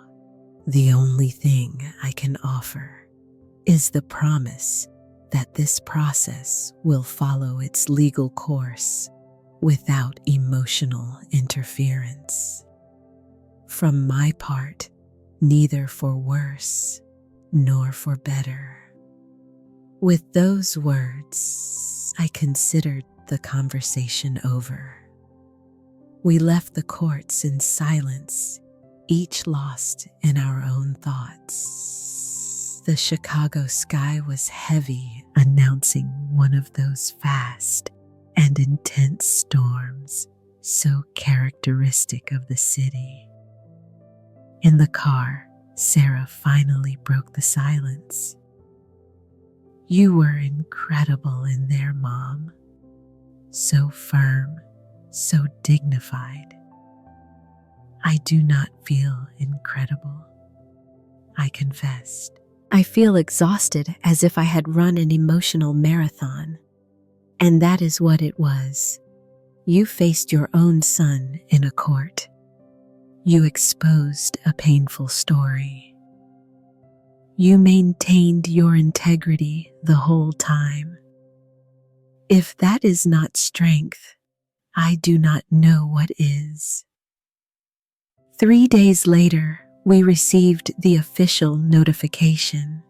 the only thing I can offer is the promise that this process will follow its legal course without emotional interference. From my part, neither for worse nor for better. With those words, I considered the conversation over. We left the courts in silence, each lost in our own thoughts. The Chicago sky was heavy, announcing one of those fast and intense storms so characteristic of the city. In the car, Sarah finally broke the silence. You were incredible in there, Mom. So firm, so dignified. I do not feel incredible, I confessed. I feel exhausted, as if I had run an emotional marathon. And that is what it was. You faced your own son in a court. You exposed a painful story. You maintained your integrity the whole time. If that is not strength, I do not know what is. 3 days later, we received the official notification.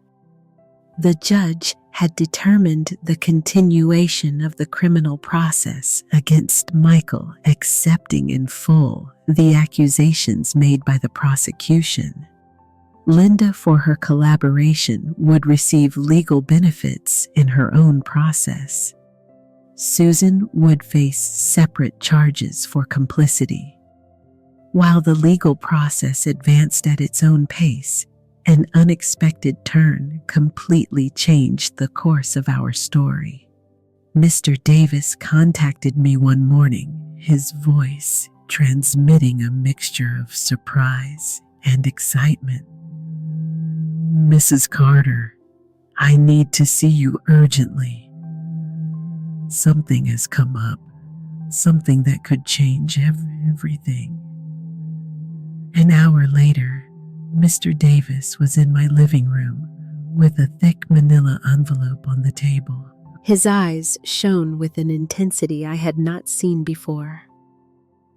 The judge had determined the continuation of the criminal process against Michael, accepting in full the accusations made by the prosecution. Linda, for her collaboration, would receive legal benefits in her own process. Susan would face separate charges for complicity. While the legal process advanced at its own pace, an unexpected turn completely changed the course of our story. Mr. Davis contacted me one morning, his voice transmitting a mixture of surprise and excitement. "Mrs. Carter, I need to see you urgently. Something has come up, something that could change everything." An hour later, Mr. Davis was in my living room with a thick manila envelope on the table. His eyes shone with an intensity I had not seen before.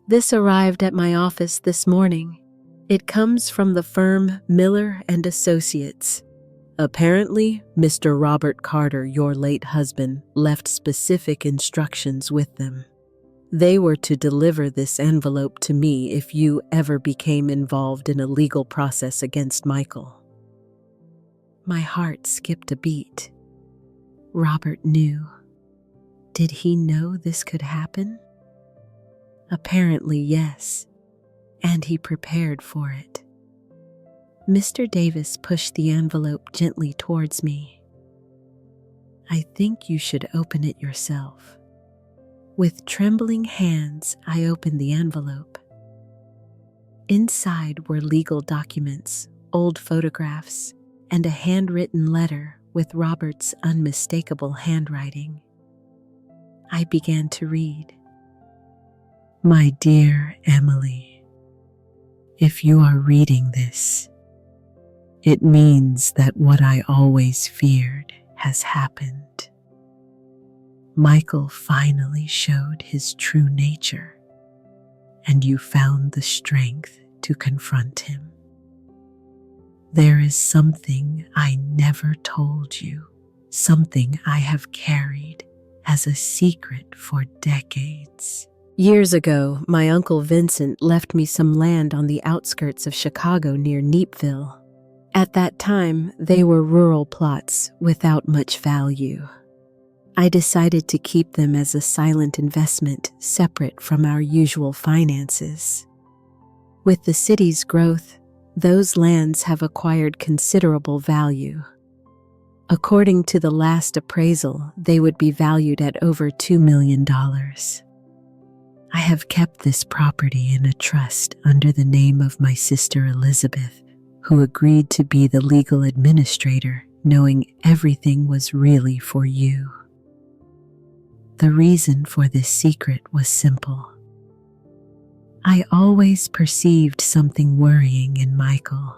"This arrived at my office this morning. It comes from the firm Miller and Associates. Apparently, Mr. Robert Carter, your late husband, left specific instructions with them. They were to deliver this envelope to me if you ever became involved in a legal process against Michael." My heart skipped a beat. Robert knew. Did he know this could happen? Apparently, yes, and he prepared for it. Mr. Davis pushed the envelope gently towards me. "I think you should open it yourself." With trembling hands, I opened the envelope. Inside were legal documents, old photographs, and a handwritten letter with Robert's unmistakable handwriting. I began to read. "My dear Emily, if you are reading this, it means that what I always feared has happened. Michael finally showed his true nature, and you found the strength to confront him. There is something I never told you, something I have carried as a secret for decades. Years ago, my Uncle Vincent left me some land on the outskirts of Chicago near Neepville. At that time, they were rural plots without much value. I decided to keep them as a silent investment separate from our usual finances. With the city's growth, those lands have acquired considerable value. According to the last appraisal, they would be valued at over $2 million. I have kept this property in a trust under the name of my sister Elizabeth, who agreed to be the legal administrator, knowing everything was really for you. The reason for this secret was simple. I always perceived something worrying in Michael.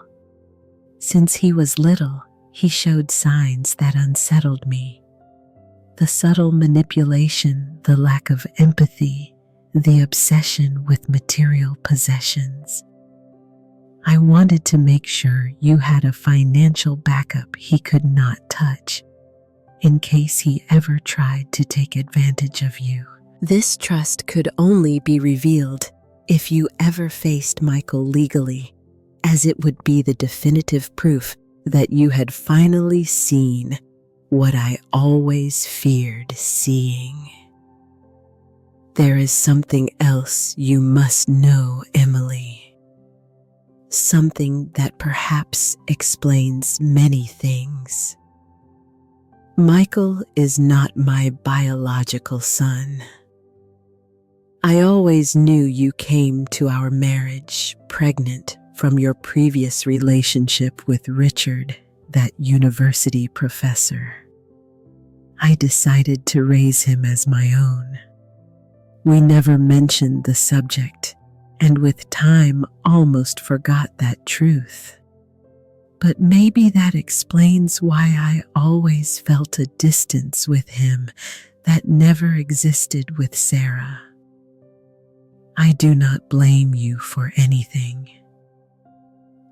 Since he was little, he showed signs that unsettled me. The subtle manipulation, the lack of empathy, the obsession with material possessions. I wanted to make sure you had a financial backup he could not touch, in case he ever tried to take advantage of you. This trust could only be revealed if you ever faced Michael legally, as it would be the definitive proof that you had finally seen what I always feared seeing. There is something else you must know, Emily. Something that perhaps explains many things. Michael is not my biological son. I always knew you came to our marriage pregnant from your previous relationship with Richard, that university professor. I decided to raise him as my own. We never mentioned the subject, and with time almost forgot that truth. But maybe that explains why I always felt a distance with him that never existed with Sarah. I do not blame you for anything.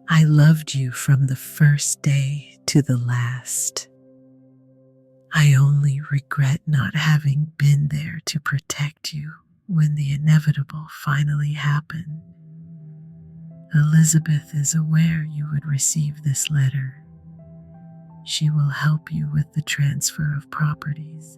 I loved you from the first day to the last. I only regret not having been there to protect you when the inevitable finally happened. Elizabeth is aware you would receive this letter. She will help you with the transfer of properties.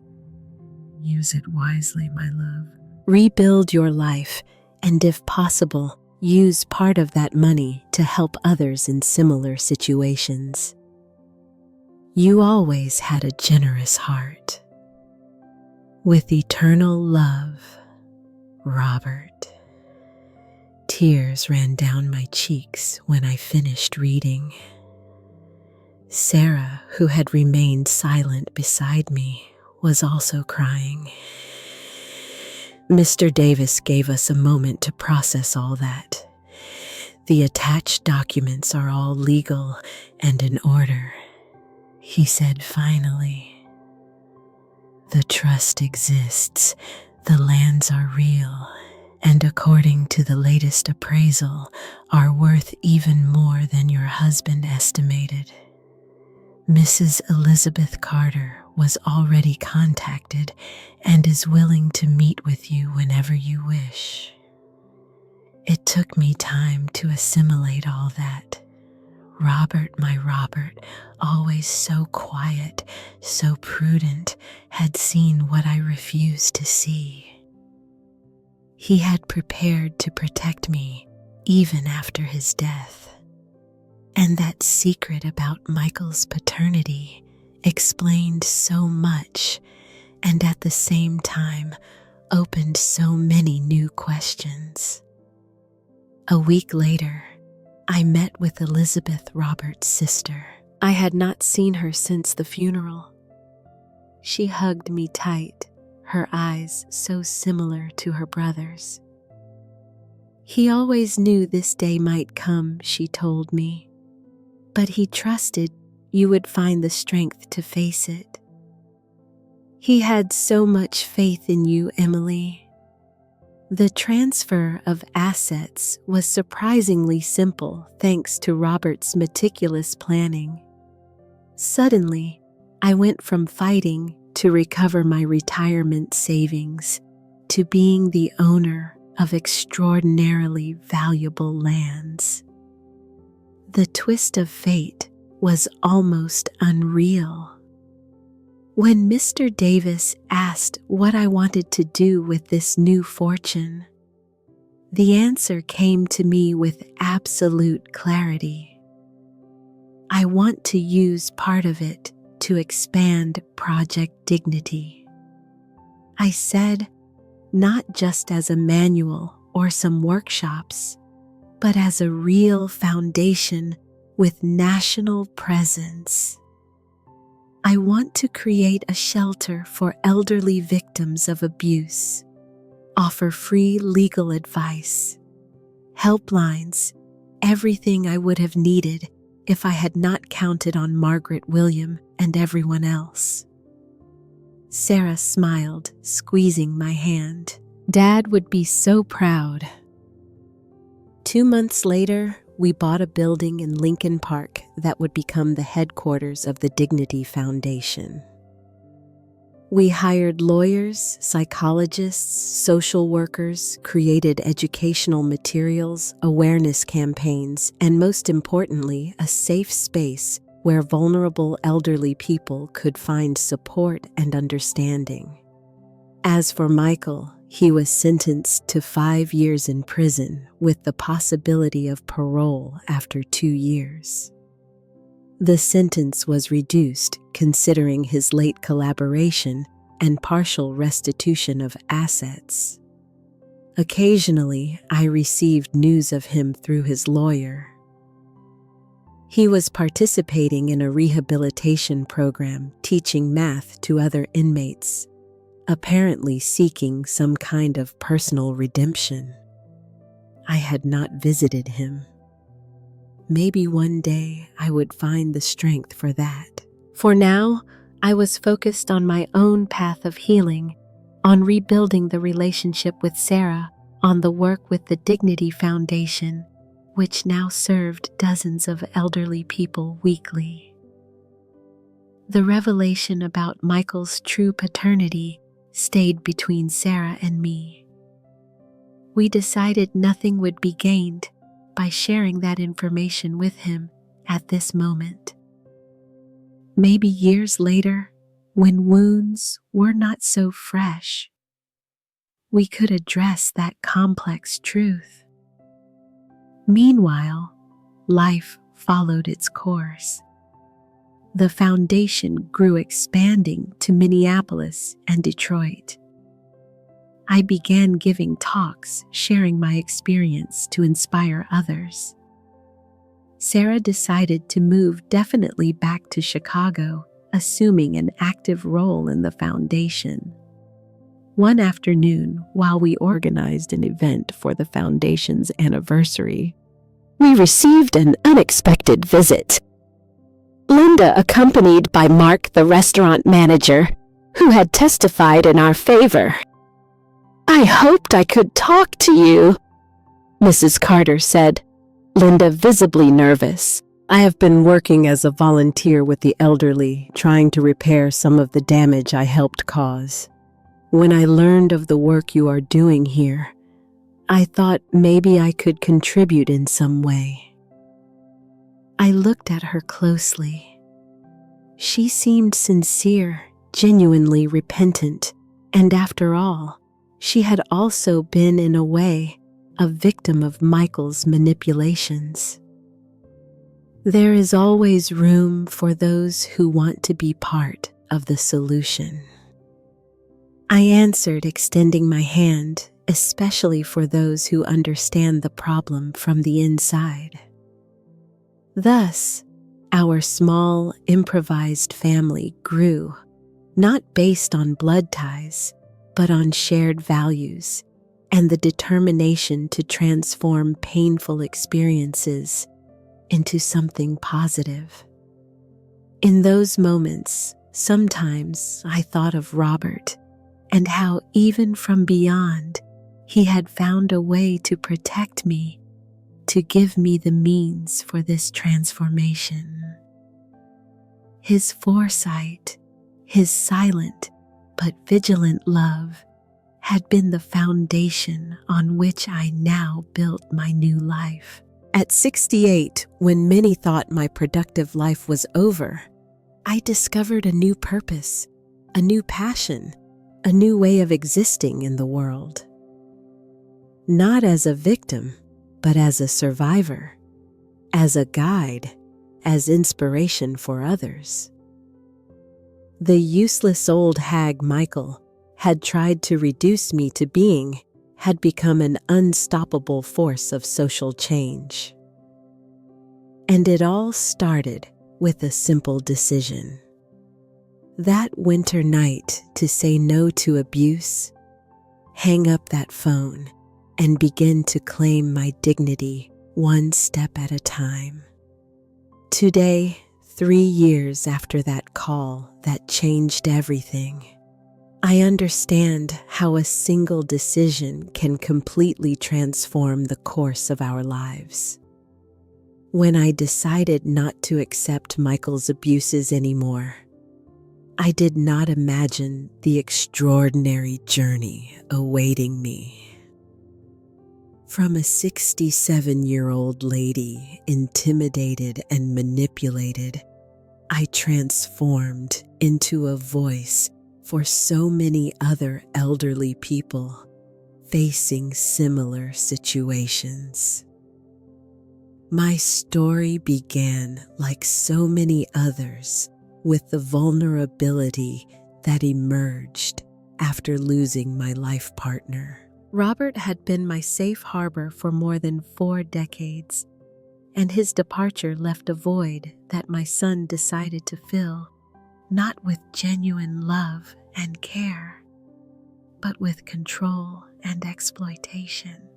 Use it wisely, my love. Rebuild your life, and if possible, use part of that money to help others in similar situations. You always had a generous heart. With eternal love, Robert. Tears ran down my cheeks when I finished reading. Sarah, who had remained silent beside me, was also crying. Mr. Davis gave us a moment to process all that. The attached documents are all legal and in order, he said finally. The trust exists, the lands are real, and according to the latest appraisal, are worth even more than your husband estimated. Mrs. Elizabeth Carter was already contacted and is willing to meet with you whenever you wish. It took me time to assimilate all that. Robert, my Robert, always so quiet, so prudent, had seen what I refused to see. He had prepared to protect me even after his death. And that secret about Michael's paternity explained so much and at the same time opened so many new questions. A week later, I met with Elizabeth, Robert's sister. I had not seen her since the funeral. She hugged me tight, her eyes so similar to her brother's. He always knew this day might come, she told me, but he trusted you would find the strength to face it. He had so much faith in you, Emily. The transfer of assets was surprisingly simple thanks to Robert's meticulous planning. Suddenly, I went from fighting to recover my retirement savings to being the owner of extraordinarily valuable lands. The twist of fate was almost unreal. When Mr. Davis asked what I wanted to do with this new fortune, the answer came to me with absolute clarity. I want to use part of it to expand Project Dignity. I said, not just as a manual or some workshops, but as a real foundation with national presence. I want to create a shelter for elderly victims of abuse, offer free legal advice, helplines, everything I would have needed if I had not counted on Margaret, William, and everyone else. Sarah smiled, squeezing my hand. Dad would be so proud. 2 months later, we bought a building in Lincoln Park that would become the headquarters of the Dignity Foundation. We hired lawyers, psychologists, social workers, created educational materials, awareness campaigns, and most importantly, a safe space where vulnerable elderly people could find support and understanding. As for Michael, he was sentenced to 5 years in prison with the possibility of parole after 2 years. The sentence was reduced considering his late collaboration and partial restitution of assets. Occasionally, I received news of him through his lawyer. He was participating in a rehabilitation program teaching math to other inmates, apparently seeking some kind of personal redemption. I had not visited him. maybe one day I would find the strength for that. For now, I was focused on my own path of healing, on rebuilding the relationship with Sarah, on the work with the Dignity Foundation, which now served dozens of elderly people weekly. The revelation about Michael's true paternity stayed between Sarah and me. We decided nothing would be gained by sharing that information with him at this moment. Maybe years later, when wounds were not so fresh, we could address that complex truth. Meanwhile, life followed its course. The foundation grew, expanding to Minneapolis and Detroit. I began giving talks, sharing my experience to inspire others. Sarah decided to move definitely back to Chicago, assuming an active role in the foundation. One afternoon, while we organized an event for the foundation's anniversary, We received an unexpected visit. Linda, accompanied by Mark, the restaurant manager, who had testified in our favor. "I hoped I could talk to you," Mrs. Carter said, Linda visibly nervous. I have been working as a volunteer with the elderly, trying to repair some of the damage I helped cause. When I learned of the work you are doing here, I thought maybe I could contribute in some way. I looked at her closely. She seemed sincere, genuinely repentant, and after all, she had also been, in a way, a victim of Michael's manipulations. There is always room for those who want to be part of the solution. I answered, extending my hand, especially for those who understand the problem from the inside. Thus, our small, improvised family grew, not based on blood ties, but on shared values and the determination to transform painful experiences into something positive. In those moments, sometimes I thought of Robert and how even from beyond, he had found a way to protect me, to give me the means for this transformation. His foresight, his silent but vigilant love, had been the foundation on which I now built my new life. At 68, when many thought my productive life was over, I discovered a new purpose, a new passion, a new way of existing in the world. Not as a victim, but as a survivor, as a guide, as inspiration for others. The useless old hag Michael had tried to reduce me to being had become an unstoppable force of social change. And it all started with a simple decision. That winter night, to say no to abuse, hang up that phone, and begin to claim my dignity one step at a time. Today, 3 years after that call that changed everything, I understand how a single decision can completely transform the course of our lives. When I decided not to accept Michael's abuses anymore, I did not imagine the extraordinary journey awaiting me. From a 67-year-old lady, intimidated and manipulated, I transformed into a voice for so many other elderly people facing similar situations. My story began, like so many others, with the vulnerability that emerged after losing my life partner. Robert had been my safe harbor for more than 4 decades, and his departure left a void that my son decided to fill, not with genuine love and care, but with control and exploitation.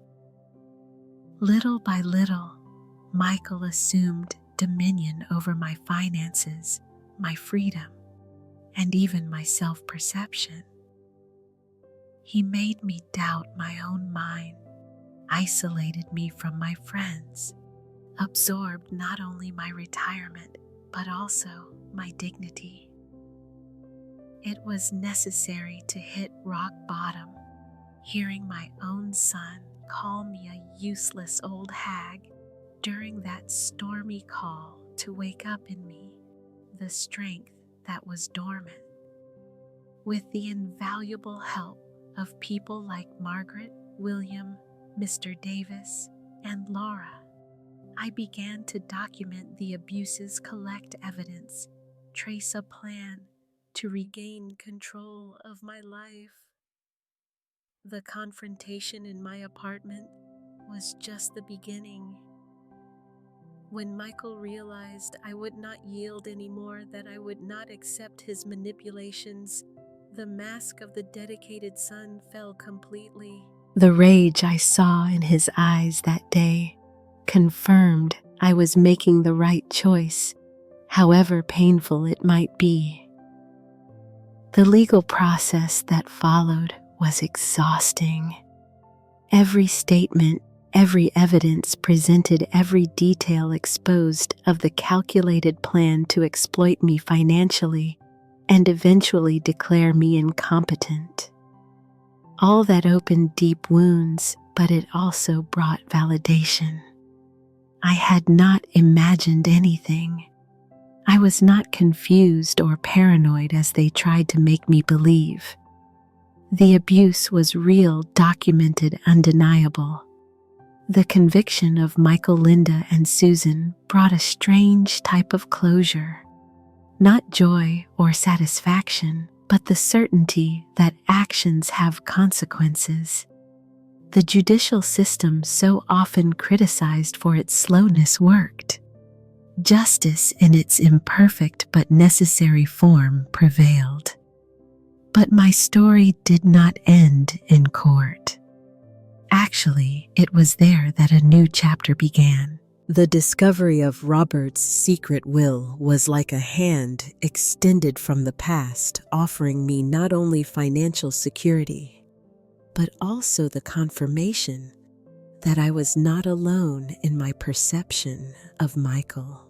Little by little, Michael assumed dominion over my finances, my freedom, and even my self-perception. He made me doubt my own mind, isolated me from my friends, absorbed not only my retirement, but also my dignity. It was necessary to hit rock bottom, hearing my own son call me a useless old hag during that stormy call to wake up in me the strength that was dormant. With the invaluable help of people like Margaret, William, Mr. Davis, and Laura, I began to document the abuses, collect evidence, trace a plan to regain control of my life. The confrontation in my apartment was just the beginning. When Michael realized I would not yield anymore, that I would not accept his manipulations, the mask of the dedicated son fell completely. The rage I saw in his eyes that day confirmed I was making the right choice, however painful it might be. The legal process that followed was exhausting. Every statement, every evidence presented, every detail exposed of the calculated plan to exploit me financially and eventually declare me incompetent. All that opened deep wounds, but it also brought validation. I had not imagined anything. I was not confused or paranoid as they tried to make me believe. The abuse was real, documented, undeniable. The conviction of Michael, Linda, and Susan brought a strange type of closure. Not joy or satisfaction, but the certainty that actions have consequences. The judicial system, so often criticized for its slowness, worked. Justice in its imperfect but necessary form prevailed. But my story did not end in court. Actually, it was there that a new chapter began. The discovery of Robert's secret will was like a hand extended from the past, offering me not only financial security, but also the confirmation that I was not alone in my perception of Michael.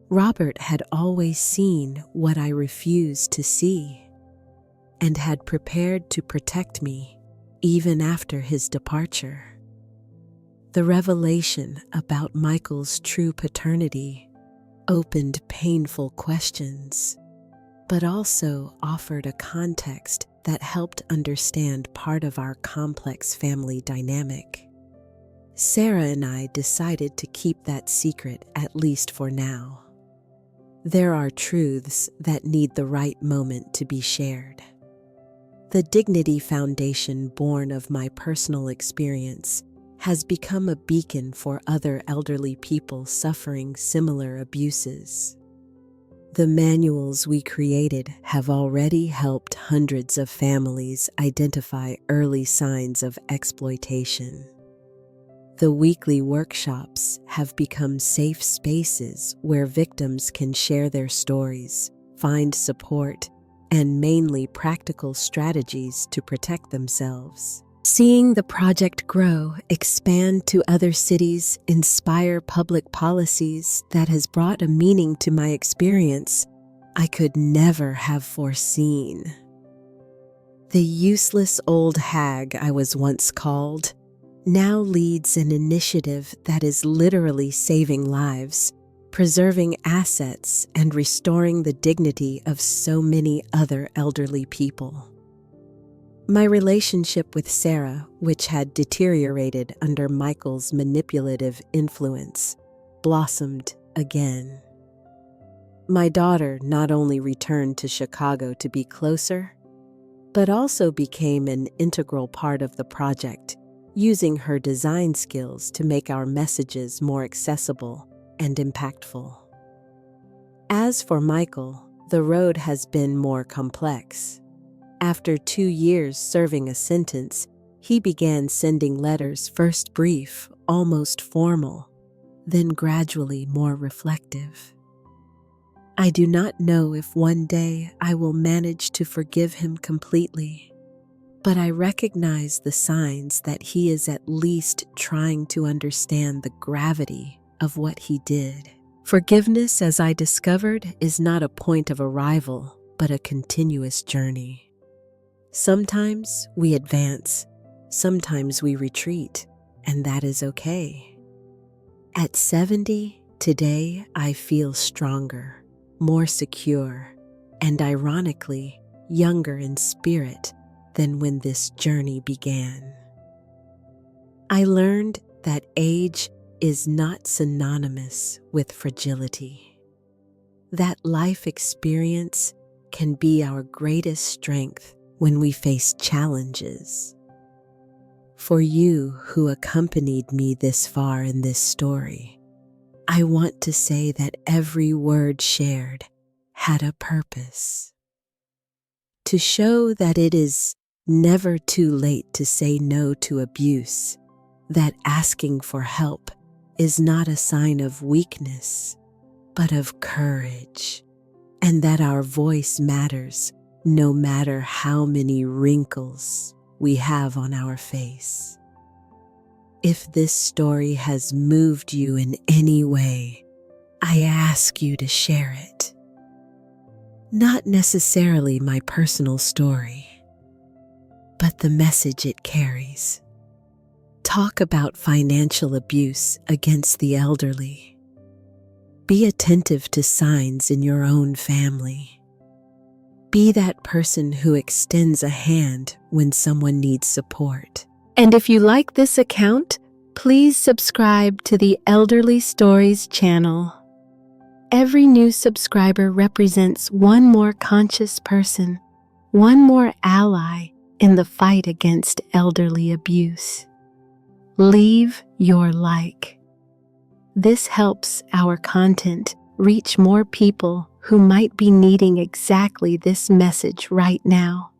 Robert had always seen what I refused to see and had prepared to protect me even after his departure. The revelation about Michael's true paternity opened painful questions, but also offered a context that helped understand part of our complex family dynamic. Sarah and I decided to keep that secret, at least for now. There are truths that need the right moment to be shared. The Dignity Foundation, born of my personal experience, has become a beacon for other elderly people suffering similar abuses. The manuals we created have already helped hundreds of families identify early signs of exploitation. The weekly workshops have become safe spaces where victims can share their stories, find support, and mainly practical strategies to protect themselves. Seeing the project grow, expand to other cities, inspire public policies that has brought a meaning to my experience I could never have foreseen. The useless old hag I was once called now leads an initiative that is literally saving lives, preserving assets, and restoring the dignity of so many other elderly people. My relationship with Sarah, which had deteriorated under Michael's manipulative influence, blossomed again. My daughter not only returned to Chicago to be closer, but also became an integral part of the project, using her design skills to make our messages more accessible and impactful. As for Michael, the road has been more complex. After 2 years serving a sentence, he began sending letters, first brief, almost formal, then gradually more reflective. I do not know if one day I will manage to forgive him completely, but I recognize the signs that he is at least trying to understand the gravity of what he did. Forgiveness, as I discovered, is not a point of arrival, but a continuous journey. Sometimes we advance, sometimes we retreat, and that is okay. At 70, today I feel stronger, more secure, and ironically, younger in spirit than when this journey began. I learned that age is not synonymous with fragility. That life experience can be our greatest strength when we face challenges. For you who accompanied me this far in this story, I want to say that every word shared had a purpose. To show that it is never too late to say no to abuse, that asking for help is not a sign of weakness, but of courage, and that our voice matters no matter how many wrinkles we have on our face. If this story has moved you in any way, I ask you to share it. Not necessarily my personal story, but the message it carries. Talk about financial abuse against the elderly. Be attentive to signs in your own family. Be that person who extends a hand when someone needs support. And if you like this account, please subscribe to the Elderly Stories channel. Every new subscriber represents one more conscious person, one more ally in the fight against elderly abuse. Leave your like. This helps our content reach more people who might be needing exactly this message right now.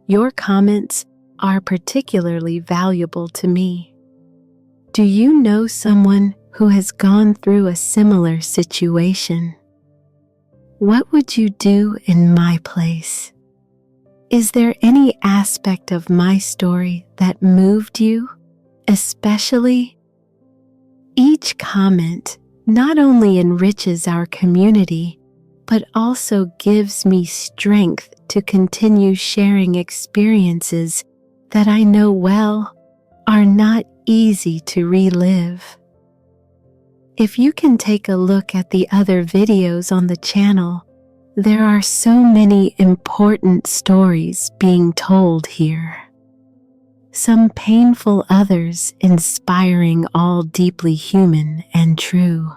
Your comments are particularly valuable to me. Do you know someone who has gone through a similar situation? What would you do in my place? Is there any aspect of my story that moved you? Especially, each comment not only enriches our community, but also gives me strength to continue sharing experiences that I know well are not easy to relive. If you can take a look at the other videos on the channel, there are so many important stories being told here. Some painful, others inspiring, all deeply human and true.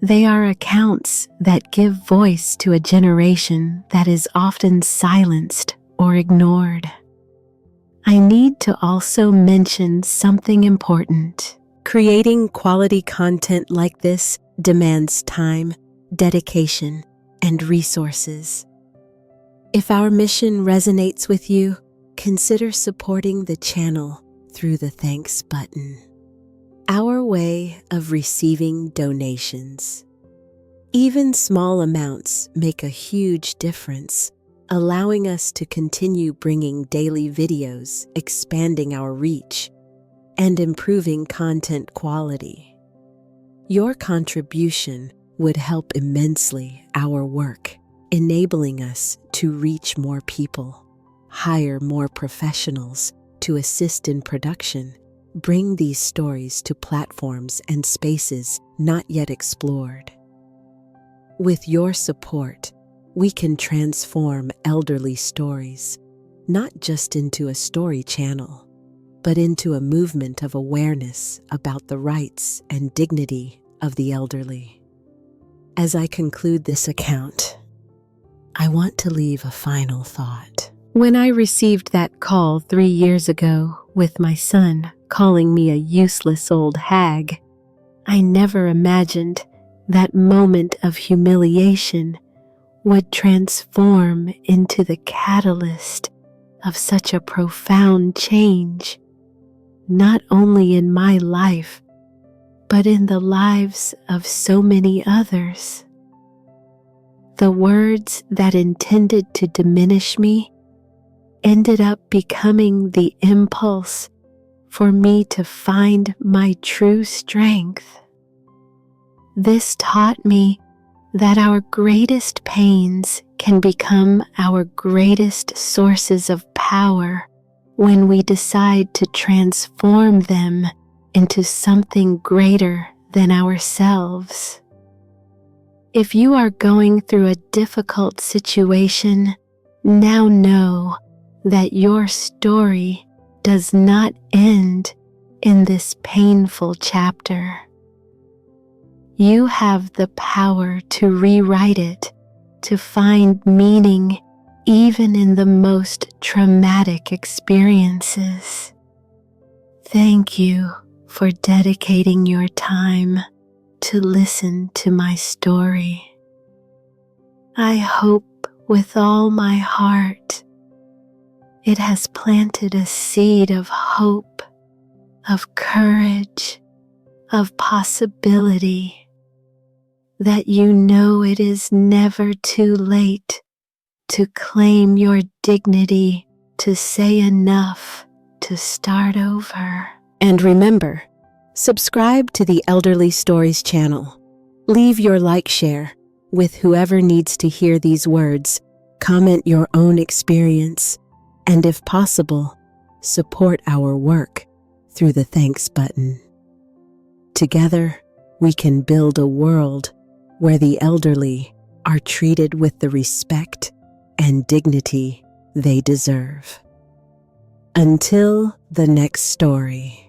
They are accounts that give voice to a generation that is often silenced or ignored. I need to also mention something important. Creating quality content like this demands time, dedication, and resources. If our mission resonates with you, consider supporting the channel through the thanks button. Our way of receiving donations. Even small amounts make a huge difference, allowing us to continue bringing daily videos, expanding our reach, and improving content quality. Your contribution would help immensely our work, enabling us to reach more people, hire more professionals to assist in production, bring these stories to platforms and spaces not yet explored. With your support, we can transform elderly stories, not just into a story channel, but into a movement of awareness about the rights and dignity of the elderly. As I conclude this account, I want to leave a final thought. When I received that call 3 years ago with my son calling me a useless old hag, I never imagined that moment of humiliation would transform into the catalyst of such a profound change, not only in my life, but in the lives of so many others. The words that intended to diminish me ended up becoming the impulse for me to find my true strength. This taught me that our greatest pains can become our greatest sources of power when we decide to transform them into something greater than ourselves. If you are going through a difficult situation, now know that your story does not end in this painful chapter. You have the power to rewrite it, to find meaning even in the most traumatic experiences. Thank you for dedicating your time to listen to my story. I hope with all my heart it has planted a seed of hope, of courage, of possibility, that you know it is never too late to claim your dignity, to say enough, to start over. And remember, subscribe to the Elderly Stories channel. Leave your share with whoever needs to hear these words. Comment your own experience, and if possible, support our work through the thanks button. Together, we can build a world where the elderly are treated with the respect and dignity they deserve. Until the next story.